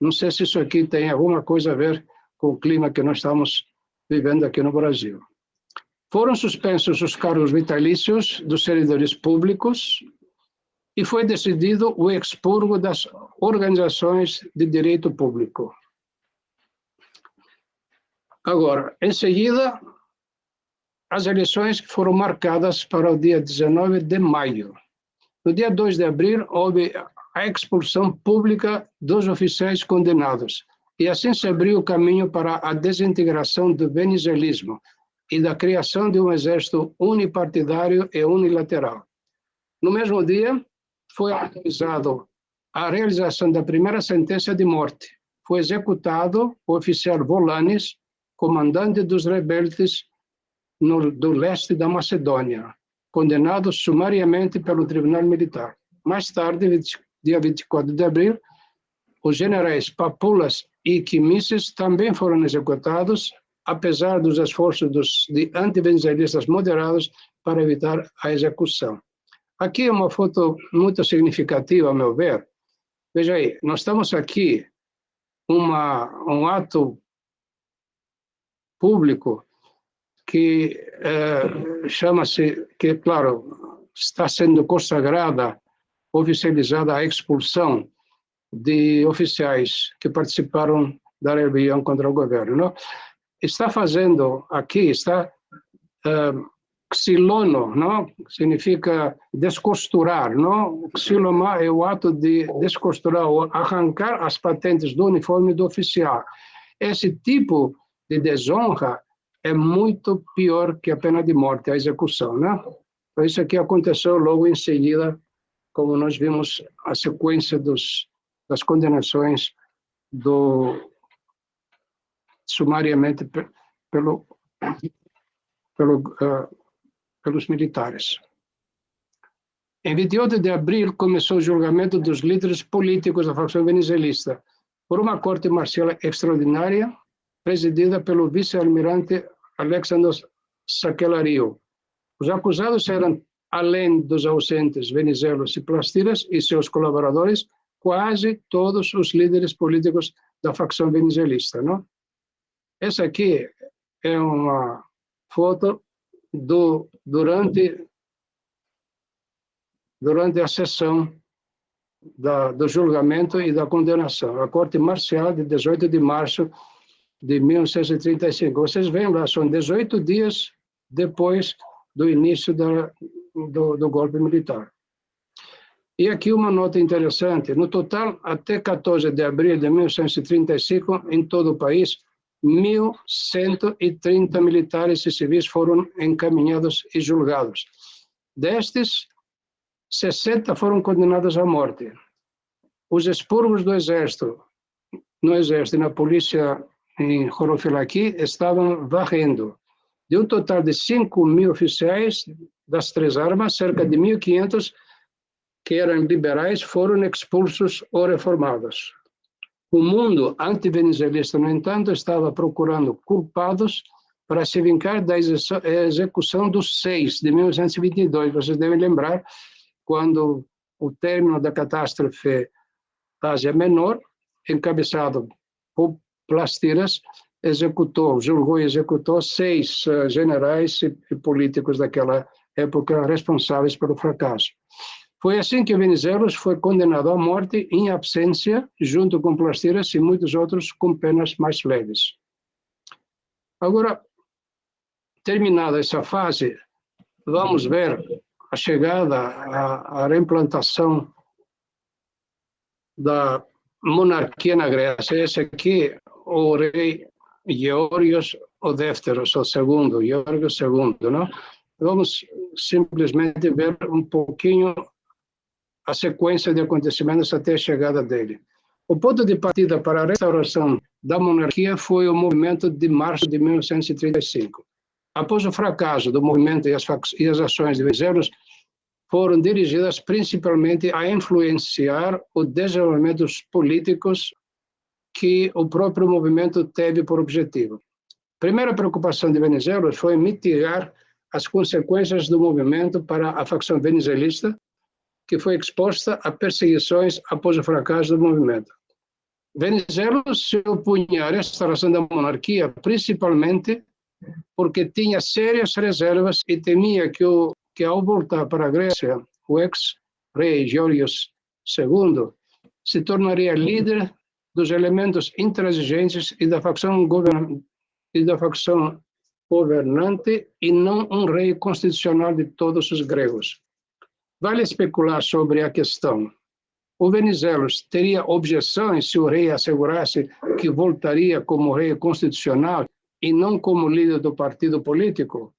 Não sei se isso aqui tem alguma coisa a ver com o clima que nós estamos vivendo aqui no Brasil. Foram suspensos os cargos vitalícios dos servidores públicos e foi decidido o expurgo das organizações de direito público. Agora, em seguida, as eleições foram marcadas para o dia 19 de maio. No dia 2 de abril, houve a expulsão pública dos oficiais condenados, e assim se abriu o caminho para a desintegração do venezuelismo e da criação de um exército unipartidário e unilateral. No mesmo dia, foi autorizado a realização da primeira sentença de morte. Foi executado o oficial Volanis comandante dos rebeldes do leste da Macedônia, condenado sumariamente pelo Tribunal Militar. Mais tarde, dia 24 de abril, os generais Papoulas e Kimissis também foram executados, apesar dos esforços de antivenizelistas moderados para evitar a execução. Aqui é uma foto muito significativa, a meu ver. Veja aí, nós estamos aqui, um ato público que chama-se, que, claro, está sendo consagrada, oficializada a expulsão de oficiais que participaram da rebelião contra o governo. Não? Está fazendo aqui, está xilono, não? Significa descosturar, não? Xiloma é o ato de descosturar, ou arrancar as patentes do uniforme do oficial. Esse tipo de desonra é muito pior que a pena de morte, a execução, né? Então, isso aqui aconteceu logo em seguida, como nós vimos a sequência das condenações sumariamente pelos militares. Em 28 de abril, começou o julgamento dos líderes políticos da facção venezuelista por uma corte marcial extraordinária, presidida pelo vice-almirante Alexandros Sakellariou. Os acusados eram, além dos ausentes Venizelos e Plastiras e seus colaboradores, quase todos os líderes políticos da facção venezuelista, não? Essa aqui é uma foto durante a sessão do julgamento e da condenação. A Corte Marcial de 18 de março de 1935. Vocês veem lá, são 18 dias depois do início do golpe militar. E aqui uma nota interessante. No total, até 14 de abril de 1935, em todo o país, 1.130 militares e civis foram encaminhados e julgados. Destes, 60 foram condenados à morte. Os expurgos do Exército, no Exército e na Polícia em Jorofilaqui, estavam varrendo. De um total de 5.000 oficiais das três armas, cerca de 1.500 que eram liberais foram expulsos ou reformados. O mundo antivenezuelista, no entanto, estava procurando culpados para se vingar da execução dos 6 de 1922. Vocês devem lembrar, quando o término da catástrofe Ásia Menor, encabeçado por Plastiras, julgou e executou 6 generais e políticos daquela época responsáveis pelo fracasso. Foi assim que Venizelos foi condenado à morte em absência, junto com Plastiras e muitos outros com penas mais leves. Agora, terminada essa fase, vamos ver a chegada, a reimplantação da monarquia na Grécia. Esse aqui, o rei Geórgios o Défteros, o segundo, Geórgios II, não? Vamos simplesmente ver um pouquinho a sequência de acontecimentos até a chegada dele. O ponto de partida para a restauração da monarquia foi o movimento de março de 1935. Após o fracasso do movimento e as ações de Venizelos, foram dirigidas principalmente a influenciar os desenvolvimentos políticos que o próprio movimento teve por objetivo. A primeira preocupação de Venizelos foi mitigar as consequências do movimento para a facção venezuelista, que foi exposta a perseguições após o fracasso do movimento. Venizelos se opunha à restauração da monarquia, principalmente porque tinha sérias reservas e temia que ao voltar para a Grécia, o ex-rei Geórgios II se tornaria líder dos elementos intransigentes e da facção governante e não um rei constitucional de todos os gregos. Vale especular sobre a questão. O Venizelos teria objeções se o rei assegurasse que voltaria como rei constitucional e não como líder do partido político?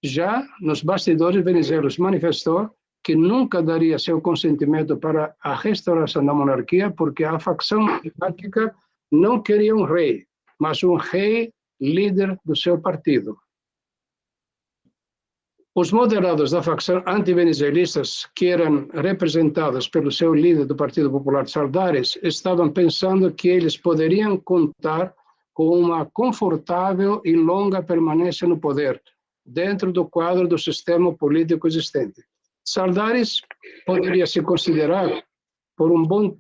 Já nos bastidores, Venizelos manifestou que nunca daria seu consentimento para a restauração da monarquia porque a facção monárquica não queria um rei, mas um rei líder do seu partido. Os moderados da facção anti-venezuelistas, que eram representados pelo seu líder do Partido Popular, Saldares, estavam pensando que eles poderiam contar com uma confortável e longa permanência no poder, dentro do quadro do sistema político existente. Saldares poderia se considerar, por um bom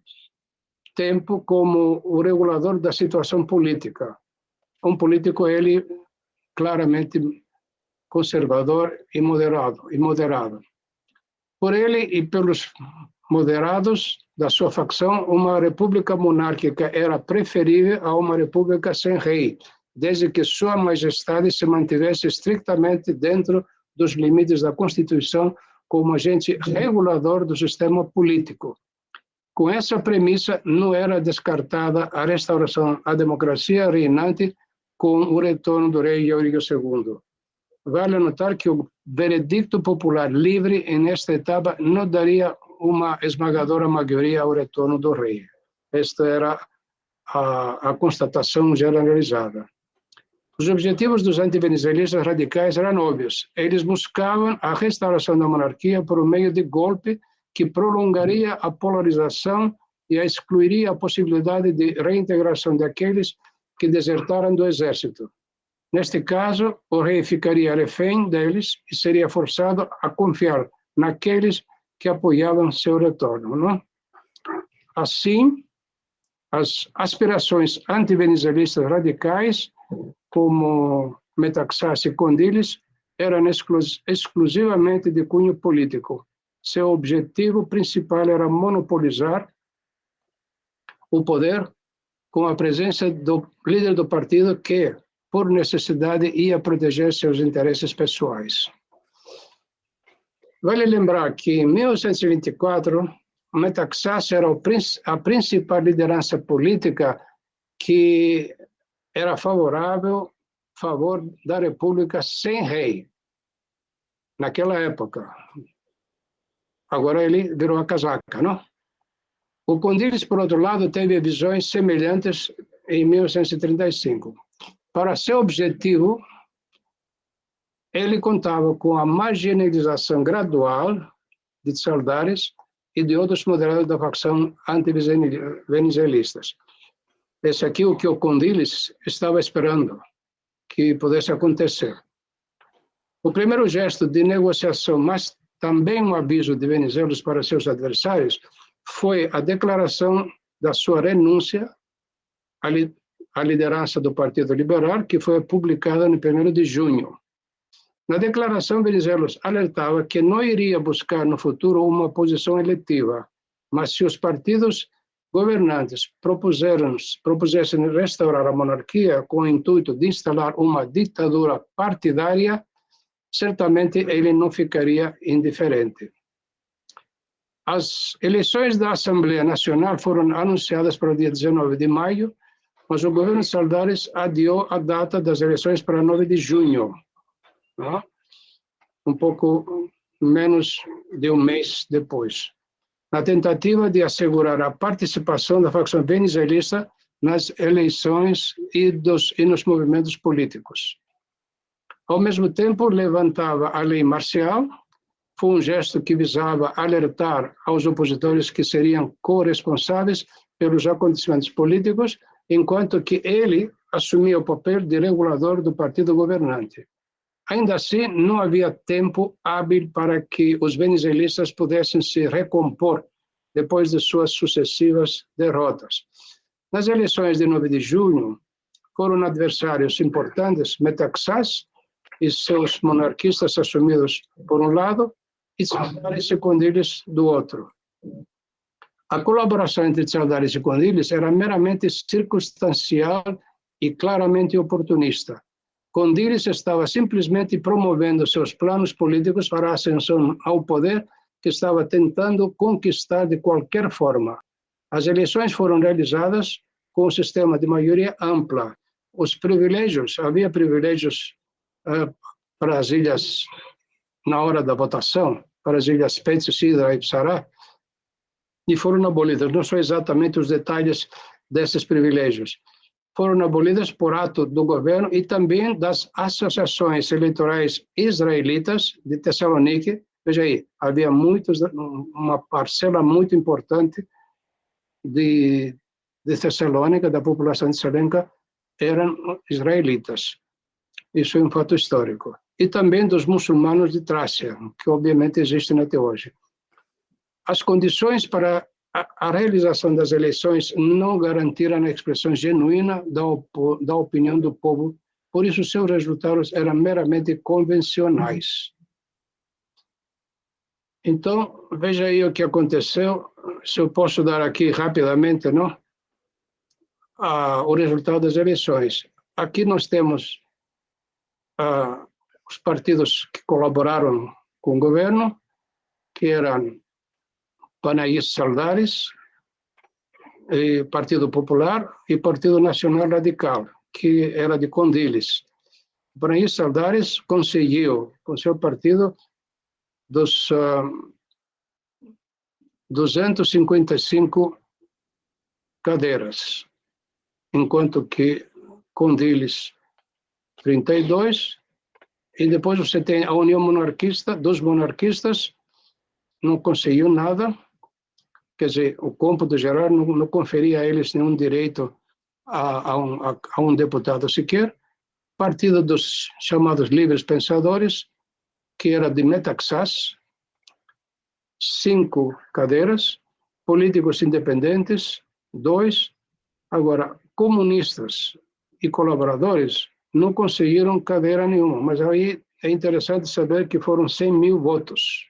tempo, como o regulador da situação política. Um político, ele, claramente conservador e moderado. Por ele e pelos moderados da sua facção, uma república monárquica era preferível a uma república sem rei, desde que Sua Majestade se mantivesse estritamente dentro dos limites da Constituição como agente regulador do sistema político. Com essa premissa, não era descartada a restauração à democracia reinante com o retorno do rei Rodrigo II. Vale notar que o veredicto popular livre, nesta etapa, não daria uma esmagadora maioria ao retorno do rei. Esta era a constatação generalizada. Os objetivos dos antivenezuelistas radicais eram óbvios. Eles buscavam a restauração da monarquia por meio de golpe que prolongaria a polarização e excluiria a possibilidade de reintegração daqueles que desertaram do exército. Neste caso, o rei ficaria refém deles e seria forçado a confiar naqueles que apoiavam seu retorno. Não? Assim, as aspirações antivenezuelistas radicais, como Metaxás e Condiles, eram exclusivamente de cunho político. Seu objetivo principal era monopolizar o poder com a presença do líder do partido que, por necessidade, ia proteger seus interesses pessoais. Vale lembrar que, em 1924, Metaxás era a principal liderança política que era a favor da República sem rei, naquela época. Agora ele virou a casaca, não? O Condiles, por outro lado, teve visões semelhantes em 1935. Para seu objetivo, ele contava com a marginalização gradual de Saldares e de outros moderados da facção anti-venezuelistas. Esse aqui é o que o Condiles estava esperando que pudesse acontecer. O primeiro gesto de negociação, mas também um aviso de Venizelos para seus adversários, foi a declaração da sua renúncia à liderança do Partido Liberal, que foi publicada no 1º de junho. Na declaração, Venizelos alertava que não iria buscar no futuro uma posição eletiva, mas se os partidos governantes propusessem restaurar a monarquia com o intuito de instalar uma ditadura partidária, certamente ele não ficaria indiferente. As eleições da Assembleia Nacional foram anunciadas para o dia 19 de maio, mas o governo Saldares adiou a data das eleições para 9 de junho, não? Um pouco menos de um mês depois, na tentativa de assegurar a participação da facção venezuelista nas eleições e nos movimentos políticos. Ao mesmo tempo, levantava a lei marcial. Foi um gesto que visava alertar aos opositores que seriam corresponsáveis pelos acontecimentos políticos, enquanto que ele assumia o papel de regulador do partido governante. Ainda assim, não havia tempo hábil para que os venezuelistas pudessem se recompor depois de suas sucessivas derrotas. Nas eleições de 9 de junho, foram adversários importantes Metaxás e seus monarquistas assumidos por um lado, e Saldares e Condiles do outro. A colaboração entre Saldares e Condiles era meramente circunstancial e claramente oportunista. Condiles estava simplesmente promovendo seus planos políticos para a ascensão ao poder que estava tentando conquistar de qualquer forma. As eleições foram realizadas com um sistema de maioria ampla. Os privilégios, havia privilégios para as ilhas na hora da votação, para as ilhas Pete, Sidra e Psará, e foram abolidas. Não são exatamente os detalhes desses privilégios, foram abolidas por ato do governo e também das associações eleitorais israelitas de Tessalonique. Veja aí, havia uma parcela muito importante de Tessalônica, da população de Tessalônica, eram israelitas. Isso é um fato histórico. E também dos muçulmanos de Trácia, que obviamente existem até hoje. As condições para a realização das eleições não garantiram a expressão genuína da opinião do povo, por isso seus resultados eram meramente convencionais. Então, veja aí o que aconteceu, se eu posso dar aqui rapidamente, não? O resultado das eleições. Aqui nós temos os partidos que colaboraram com o governo, que eram Panaís Saldares, Partido Popular e Partido Nacional Radical, que era de Condiles. Panaís Saldares conseguiu, com seu partido, dos 255 cadeiras, enquanto que Condiles 32, e depois você tem a União Monarquista, dos monarquistas, não conseguiu nada, quer dizer, o cômputo geral não conferia a eles nenhum direito a um deputado sequer. Partido dos chamados livres pensadores, que era de Metaxás, 5 cadeiras, políticos independentes, 2, agora, comunistas e colaboradores não conseguiram cadeira nenhuma, mas aí é interessante saber que foram 100 mil votos,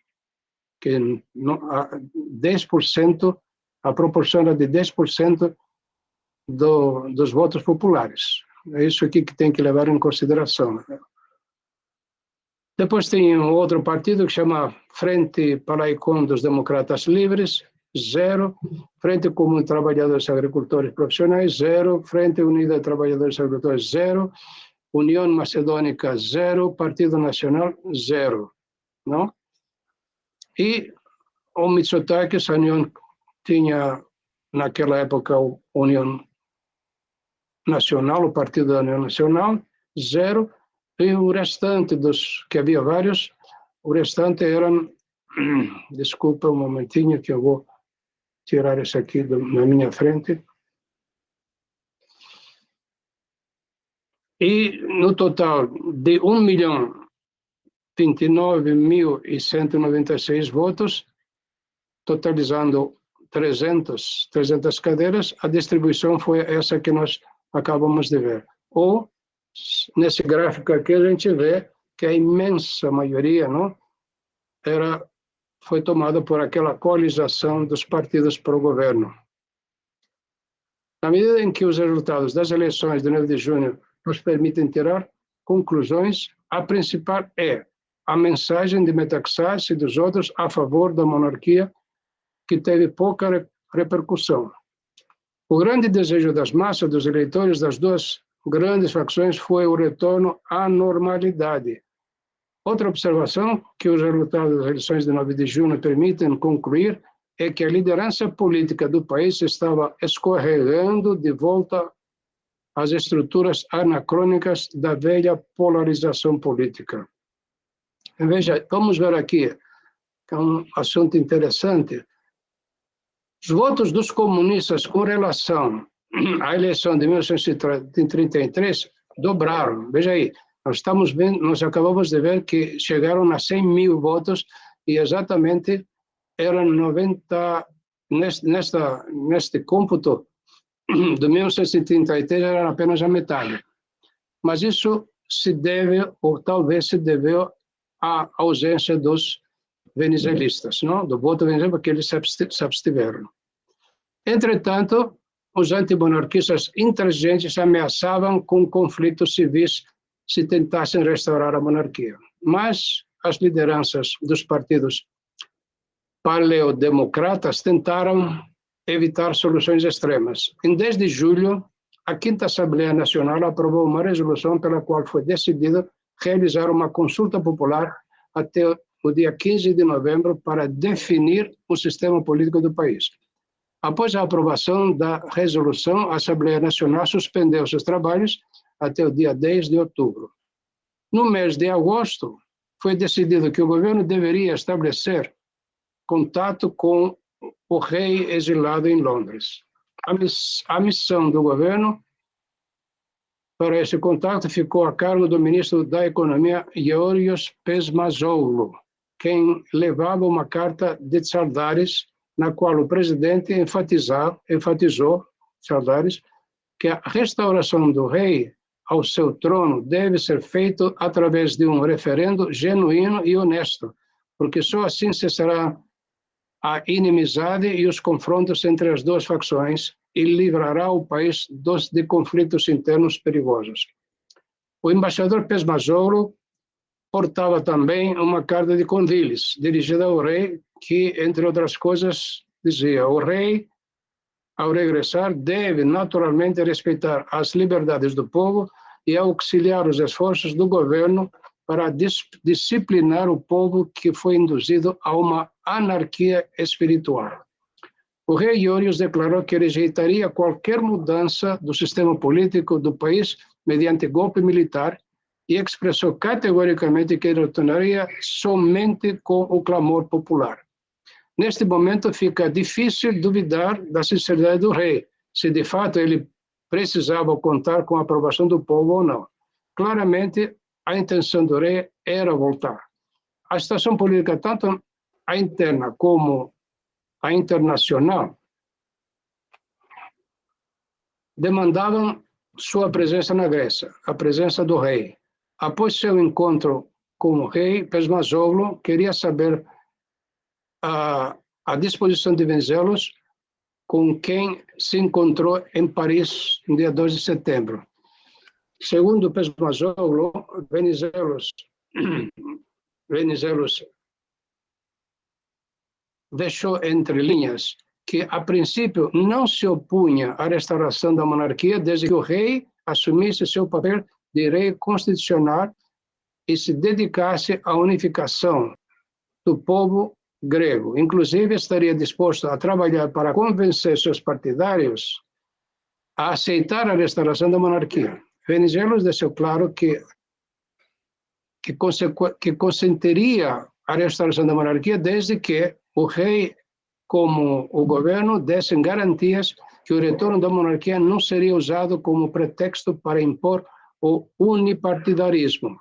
que 10%, a proporção era de 10% dos votos populares. É isso aqui que tem que levar em consideração. Depois tem um outro partido que chama Frente Palaicon dos Democratas Livres, 0. Frente Comum de Trabalhadores Agricultores Profissionais, 0. Frente Unida de Trabalhadores Agricultores, 0. União Macedônica, 0. Partido Nacional, 0. Não? E o Mitsotakis, a União tinha, naquela época, a União Nacional, o Partido da União Nacional, 0. E o restante que havia vários, o restante eram, desculpa um momentinho que eu vou tirar isso aqui na minha frente. E no total de 1.029.196 votos, totalizando 300 cadeiras, a distribuição foi essa que nós acabamos de ver. Ou, nesse gráfico aqui, a gente vê que a imensa maioria, não, foi tomada por aquela coalização dos partidos para o governo. Na medida em que os resultados das eleições de 9 de junho nos permitem tirar conclusões, a principal é a mensagem de Metaxás e dos outros a favor da monarquia, que teve pouca repercussão. O grande desejo das massas dos eleitores das duas grandes facções foi o retorno à normalidade. Outra observação que os resultados das eleições de 9 de junho permitem concluir é que a liderança política do país estava escorregando de volta às estruturas anacrônicas da velha polarização política. Veja, vamos ver aqui, que é um assunto interessante. Os votos dos comunistas com relação à eleição de 1933 dobraram. Veja aí, nós acabamos de ver que chegaram a 100 mil votos e exatamente eram 90, neste cômputo de 1933 era apenas a metade. Mas isso se deve, ou talvez se deveu, à ausência dos venezuelistas, não? Do voto venezuelano, porque eles se abstiveram. Entretanto, os antimonarquistas intransigentes ameaçavam com conflitos civis se tentassem restaurar a monarquia. Mas as lideranças dos partidos paleodemocratas tentaram evitar soluções extremas. Em 10 de julho, a 5ª Assembleia Nacional aprovou uma resolução pela qual foi decidido realizar uma consulta popular até o dia 15 de novembro para definir o sistema político do país. Após a aprovação da resolução, a Assembleia Nacional suspendeu seus trabalhos até o dia 10 de outubro. No mês de agosto, foi decidido que o governo deveria estabelecer contato com o rei exilado em Londres. A missão do governo para esse contato ficou a cargo do ministro da Economia, Georgios Pezmazoglou, quem levava uma carta de Tsaldaris, na qual o presidente enfatizou Tsaldaris, que a restauração do rei ao seu trono deve ser feita através de um referendo genuíno e honesto, porque só assim cessará a inimizade e os confrontos entre as duas facções e livrará o país de conflitos internos perigosos. O embaixador Pezmazoglou portava também uma carta de convites dirigida ao rei, que, entre outras coisas, dizia: o rei, ao regressar, deve naturalmente respeitar as liberdades do povo e auxiliar os esforços do governo para disciplinar o povo que foi induzido a uma anarquia espiritual. O rei Georgios declarou que rejeitaria qualquer mudança do sistema político do país mediante golpe militar e expressou categoricamente que retornaria somente com o clamor popular. Neste momento fica difícil duvidar da sinceridade do rei, se de fato ele precisava contar com a aprovação do povo ou não. Claramente, a intenção do rei era voltar. A situação política, tanto a interna como a internacional, demandavam sua presença na Grécia, a presença do rei. Após seu encontro com o rei, Pezmazoglou queria saber a disposição de Venizelos, com quem se encontrou em Paris no dia 2 de setembro. Segundo Pezmazoglou, Venizelos deixou entre linhas que, a princípio, não se opunha à restauração da monarquia desde que o rei assumisse seu papel de rei constitucional e se dedicasse à unificação do povo grego. Inclusive, estaria disposto a trabalhar para convencer seus partidários a aceitar a restauração da monarquia. Venizelos deixou claro que consentiria a restauração da monarquia desde que o rei, como o governo, dessem garantias que o retorno da monarquia não seria usado como pretexto para impor o unipartidarismo.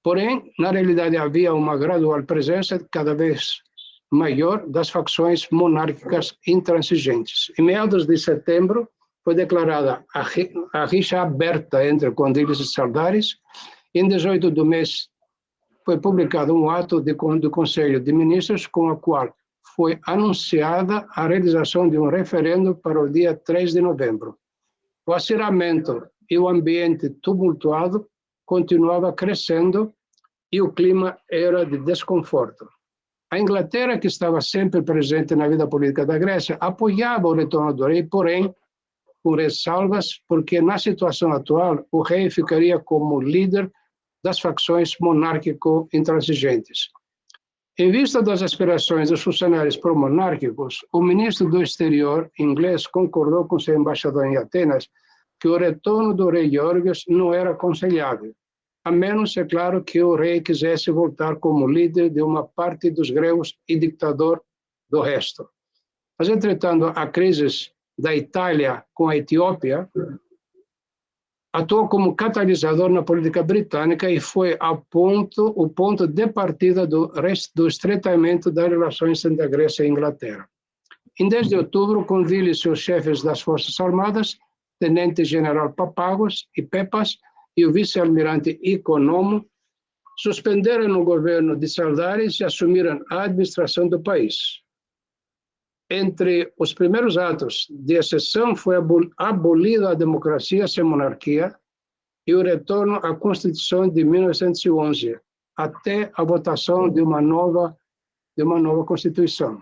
Porém, na realidade, havia uma gradual presença cada vez maior das facções monárquicas intransigentes. Em meados de setembro, foi declarada a rixa aberta entre Condilis e Tsaldaris. Em 18 do mês, foi publicado um ato do Conselho de Ministros com o qual foi anunciada a realização de um referendo para o dia 3 de novembro. O acirramento e o ambiente tumultuado continuava crescendo e o clima era de desconforto. A Inglaterra, que estava sempre presente na vida política da Grécia, apoiava o retorno do rei, porém, com ressalvas, porque na situação atual o rei ficaria como líder das facções monárquico-intransigentes. Em vista das aspirações dos funcionários pro-monárquicos, o ministro do Exterior inglês concordou com seu embaixador em Atenas que o retorno do rei Georgios não era aconselhável, a menos, é claro, que o rei quisesse voltar como líder de uma parte dos gregos e ditador do resto. Mas, entretanto, a crise da Itália com a Etiópia atuou como catalisador na política britânica e foi o ponto de partida do estreitamento das relações entre a Grécia e a Inglaterra. Em 10 de outubro, Condilis e os chefes das Forças Armadas, tenente-general Papagos e Pepas e o vice-almirante Economo, suspenderam o governo de Tsaldaris e assumiram a administração do país. Entre os primeiros atos de exceção foi abolida a democracia sem monarquia e o retorno à Constituição de 1911, até a votação de uma nova Constituição.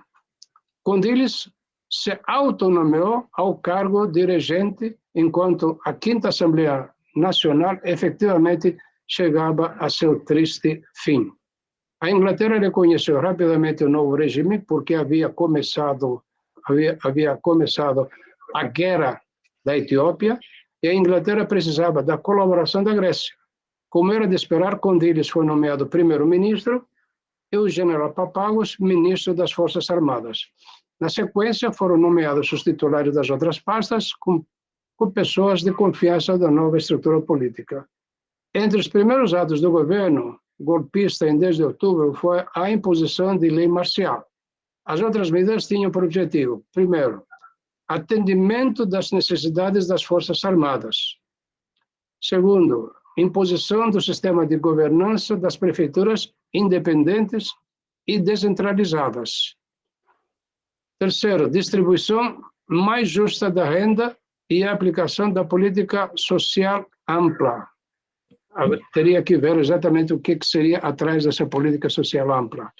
Condilis se autonomeou ao cargo de regente, enquanto a 5ª Assembleia Nacional efetivamente chegava a seu triste fim. A Inglaterra reconheceu rapidamente o novo regime porque havia começado havia começado a guerra da Etiópia e a Inglaterra precisava da colaboração da Grécia. Como era de esperar, Kondylis foi nomeado primeiro-ministro e o general Papagos, ministro das Forças Armadas. Na sequência, foram nomeados os titulares das outras pastas com pessoas de confiança da nova estrutura política. Entre os primeiros atos do governo golpista, em 10 de outubro, foi a imposição de lei marcial. As outras medidas tinham por objetivo, primeiro, atendimento das necessidades das Forças Armadas. Segundo, imposição do sistema de governança das prefeituras independentes e descentralizadas. Terceiro, distribuição mais justa da renda e a aplicação da política social ampla. Teria que ver exatamente o que seria atrás dessa política social ampla.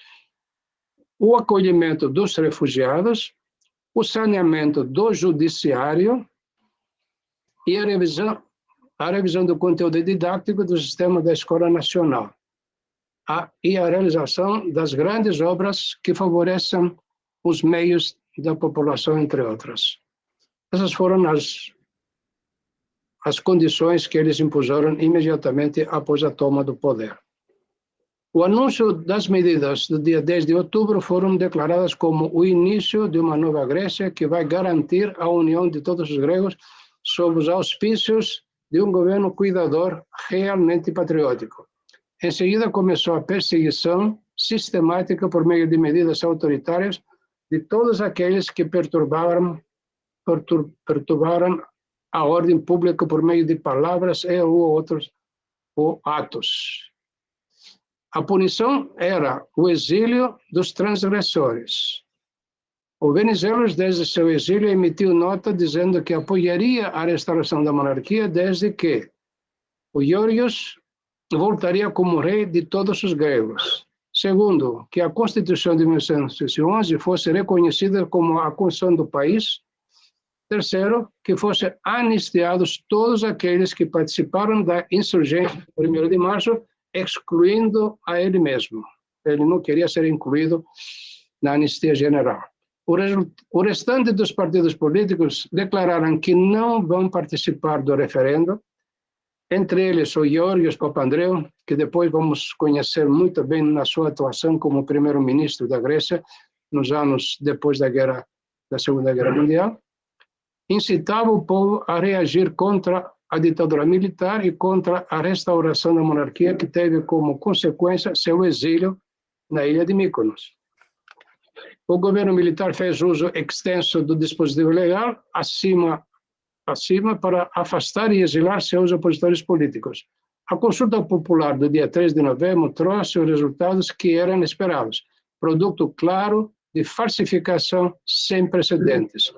O acolhimento dos refugiados, o saneamento do judiciário e a revisão do conteúdo didático do sistema da Escola Nacional e a realização das grandes obras que favoreçam os meios da população, entre outras. Essas foram as condições que eles impuseram imediatamente após a toma do poder. O anúncio das medidas do dia 10 de outubro foram declaradas como o início de uma nova Grécia que vai garantir a união de todos os gregos sob os auspícios de um governo cuidador realmente patriótico. Em seguida, começou a perseguição sistemática por meio de medidas autoritárias de todos aqueles que perturbaram a ordem pública por meio de palavras ou atos. A punição era o exílio dos transgressores. O Venizelos, desde seu exílio, emitiu nota dizendo que apoiaria a restauração da monarquia desde que o Geórgios voltaria como rei de todos os gregos. Segundo, que a Constituição de 1911 fosse reconhecida como a Constituição do país. Terceiro, que fossem anistiados todos aqueles que participaram da insurgência do 1º de março, excluindo a ele mesmo. Ele não queria ser incluído na anistia geral. O restante dos partidos políticos declararam que não vão participar do referendo, entre eles o Geórgios Papandreou, que depois vamos conhecer muito bem na sua atuação como primeiro-ministro da Grécia, nos anos depois da Segunda Guerra Mundial, incitava o povo a reagir contra a ditadura militar e contra a restauração da monarquia, que teve como consequência seu exílio na ilha de Mykonos. O governo militar fez uso extenso do dispositivo legal acima para afastar e exilar seus opositores políticos. A consulta popular do dia 3 de novembro trouxe os resultados que eram esperados, produto claro de falsificação sem precedentes.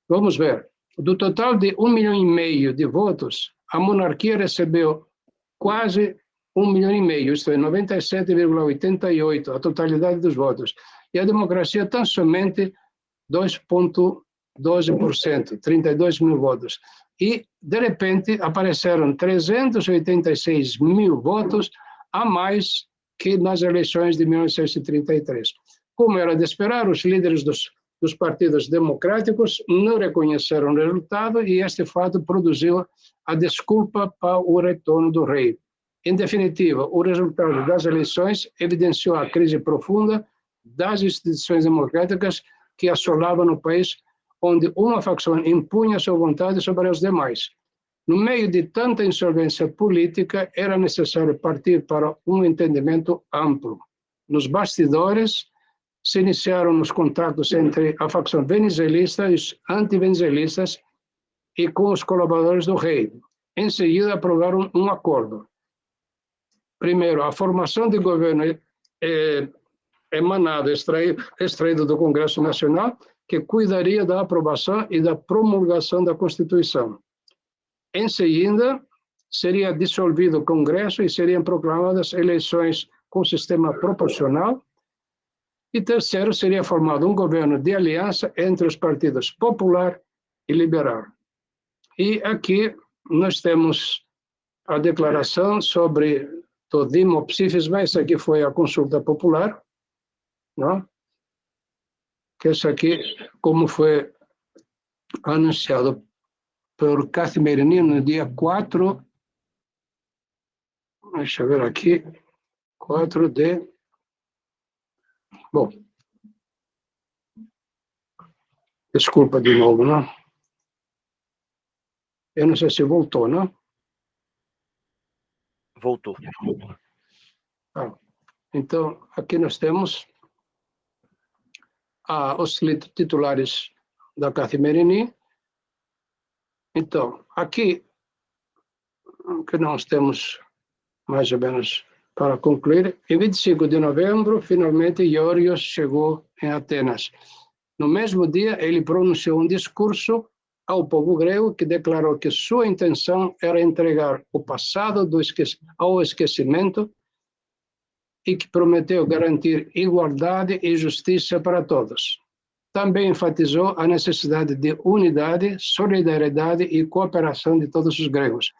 Vamos ver. Do total de 1,5 milhão de votos, a monarquia recebeu quase 1,5 milhão, isto é, 97,88%, a totalidade dos votos. E a democracia tão somente 2,12%, 32 mil votos. E, de repente, apareceram 386 mil votos a mais que nas eleições de 1933. Como era de esperar, os líderes dos partidos democráticos não reconheceram o resultado e este fato produziu a desculpa para o retorno do rei. Em definitiva, o resultado das eleições evidenciou a crise profunda das instituições democráticas que assolavam o país, onde uma facção impunha sua vontade sobre os demais. No meio de tanta insolvência política, era necessário partir para um entendimento amplo. Nos bastidores, se iniciaram os contatos entre a facção venezuelista e os anti-venezuelistas e com os colaboradores do rei. Em seguida, aprovaram um acordo. Primeiro, a formação de governo emanado, extraído do Congresso Nacional, que cuidaria da aprovação e da promulgação da Constituição. Em seguida, seria dissolvido o Congresso e seriam proclamadas eleições com sistema proporcional. E terceiro, seria formado um governo de aliança entre os partidos popular e liberal. E aqui nós temos a declaração sobre o Dimo Psífisma, essa aqui foi a consulta popular, não? que isso aqui, como foi anunciado por Cathy Merini no dia 4, deixa eu ver aqui, 4 de... Bom, desculpa de novo, não? Eu não sei se voltou, não? Voltou. Ah, então, aqui nós temos os titulares da Cathy Merini. Então, aqui, que nós temos mais ou menos para concluir, em 25 de novembro, finalmente, Georgios chegou em Atenas. No mesmo dia, ele pronunciou um discurso ao povo grego que declarou que sua intenção era entregar o passado ao esquecimento e que prometeu garantir igualdade e justiça para todos. Também enfatizou a necessidade de unidade, solidariedade e cooperação de todos os gregos.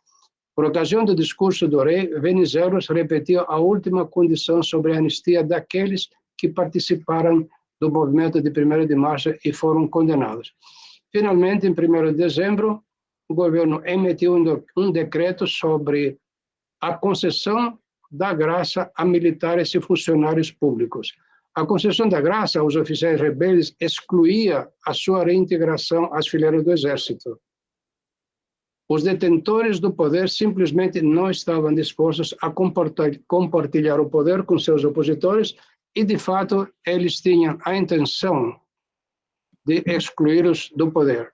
Por ocasião do discurso do rei, Venizelos repetiu a última condição sobre a anistia daqueles que participaram do movimento de 1º de março e foram condenados. Finalmente, em 1º de dezembro, o governo emitiu um decreto sobre a concessão da graça a militares e funcionários públicos. A concessão da graça aos oficiais rebeldes excluía a sua reintegração às fileiras do exército. Os detentores do poder simplesmente não estavam dispostos a compartilhar o poder com seus opositores e, de fato, eles tinham a intenção de excluí-los do poder.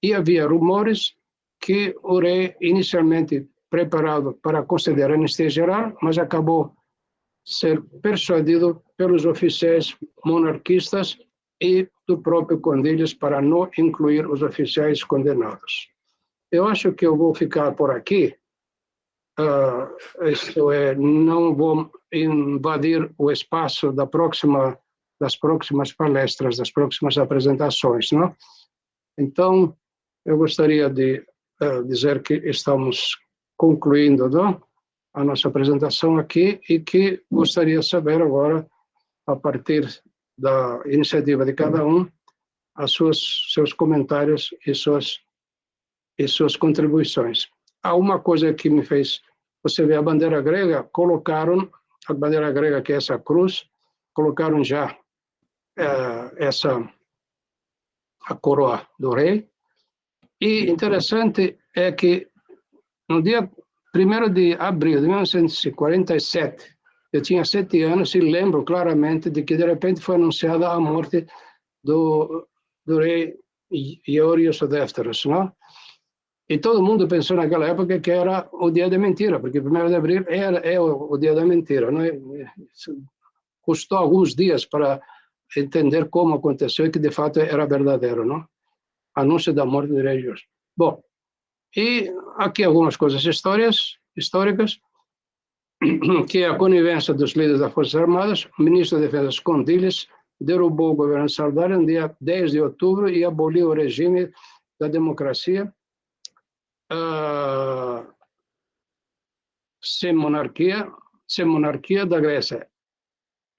E havia rumores que o rei, inicialmente preparado para conceder anistia geral, mas acabou ser persuadido pelos oficiais monarquistas e do próprio Condilhas para não incluir os oficiais condenados. Eu acho que eu vou ficar por aqui, isto é, não vou invadir o espaço das próximas palestras, das próximas apresentações, não? Então, eu gostaria de dizer que estamos concluindo, não, a nossa apresentação aqui e que gostaria de saber agora, a partir da iniciativa de cada um, seus comentários e suas contribuições. Há uma coisa que me fez, você vê a bandeira grega, colocaram, a bandeira grega que é essa cruz, colocaram já a coroa do rei, e interessante é que no dia 1º de abril de 1947, eu tinha 7 anos e lembro claramente de que de repente foi anunciada a morte do rei Georgios Défteros, não? E todo mundo pensou naquela época que era o dia da mentira, porque 1º de abril é o dia da mentira, não é? Custou alguns dias para entender como aconteceu e que de fato era verdadeiro, não? Anúncio da morte do rei Georgios. Bom, e aqui algumas coisas históricas, que é a conivência dos líderes das Forças Armadas. O ministro da Defesa Condilhas derrubou o governo Saudade no dia 10 de outubro e aboliu o regime da democracia sem monarquia da Grécia.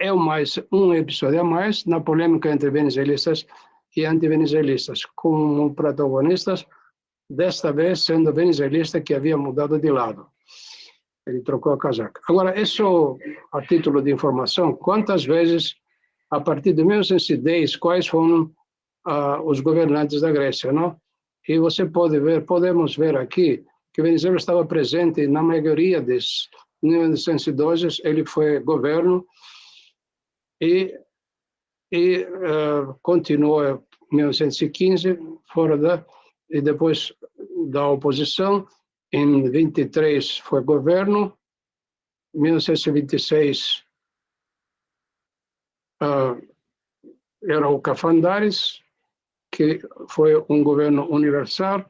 É um episódio a mais na polêmica entre venezuelistas e anti-venezuelistas, como protagonistas, desta vez sendo venezuelista que havia mudado de lado. Ele trocou a casaca. Agora, isso a título de informação, quantas vezes, a partir de 1910, quais foram os governantes da Grécia, não? E você podemos ver aqui que Venezuela estava presente na maioria desses. Em 1912, ele foi governo e continuou em 1915, e depois da oposição. Em 23 foi governo, em 1926 era o Cafandares, que foi um governo universal.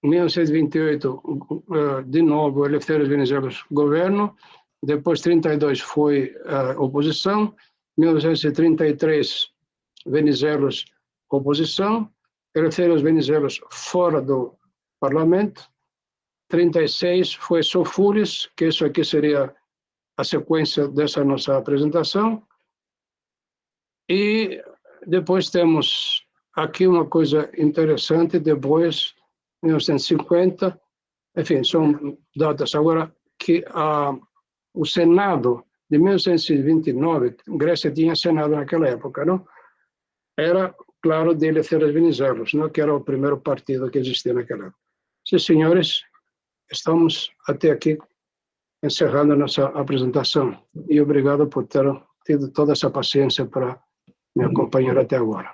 Em 1928, de novo, Elefthérios Venizelos governo. Depois, 32 foi oposição. 1933, Venizelos oposição. Elefthérios Venizelos fora do parlamento. 36 foi Soufoulis, que isso aqui seria a sequência dessa nossa apresentação. E depois temos aqui uma coisa interessante, depois, 1950, enfim, são datas. Agora, que o Senado de 1929, Grécia tinha Senado naquela época, não? Era, claro, de Eleftheris Venizelos, não? Que era o primeiro partido que existia naquela época. Sim, senhores, estamos até aqui encerrando a nossa apresentação. E obrigado por ter tido toda essa paciência para me acompanhar até agora.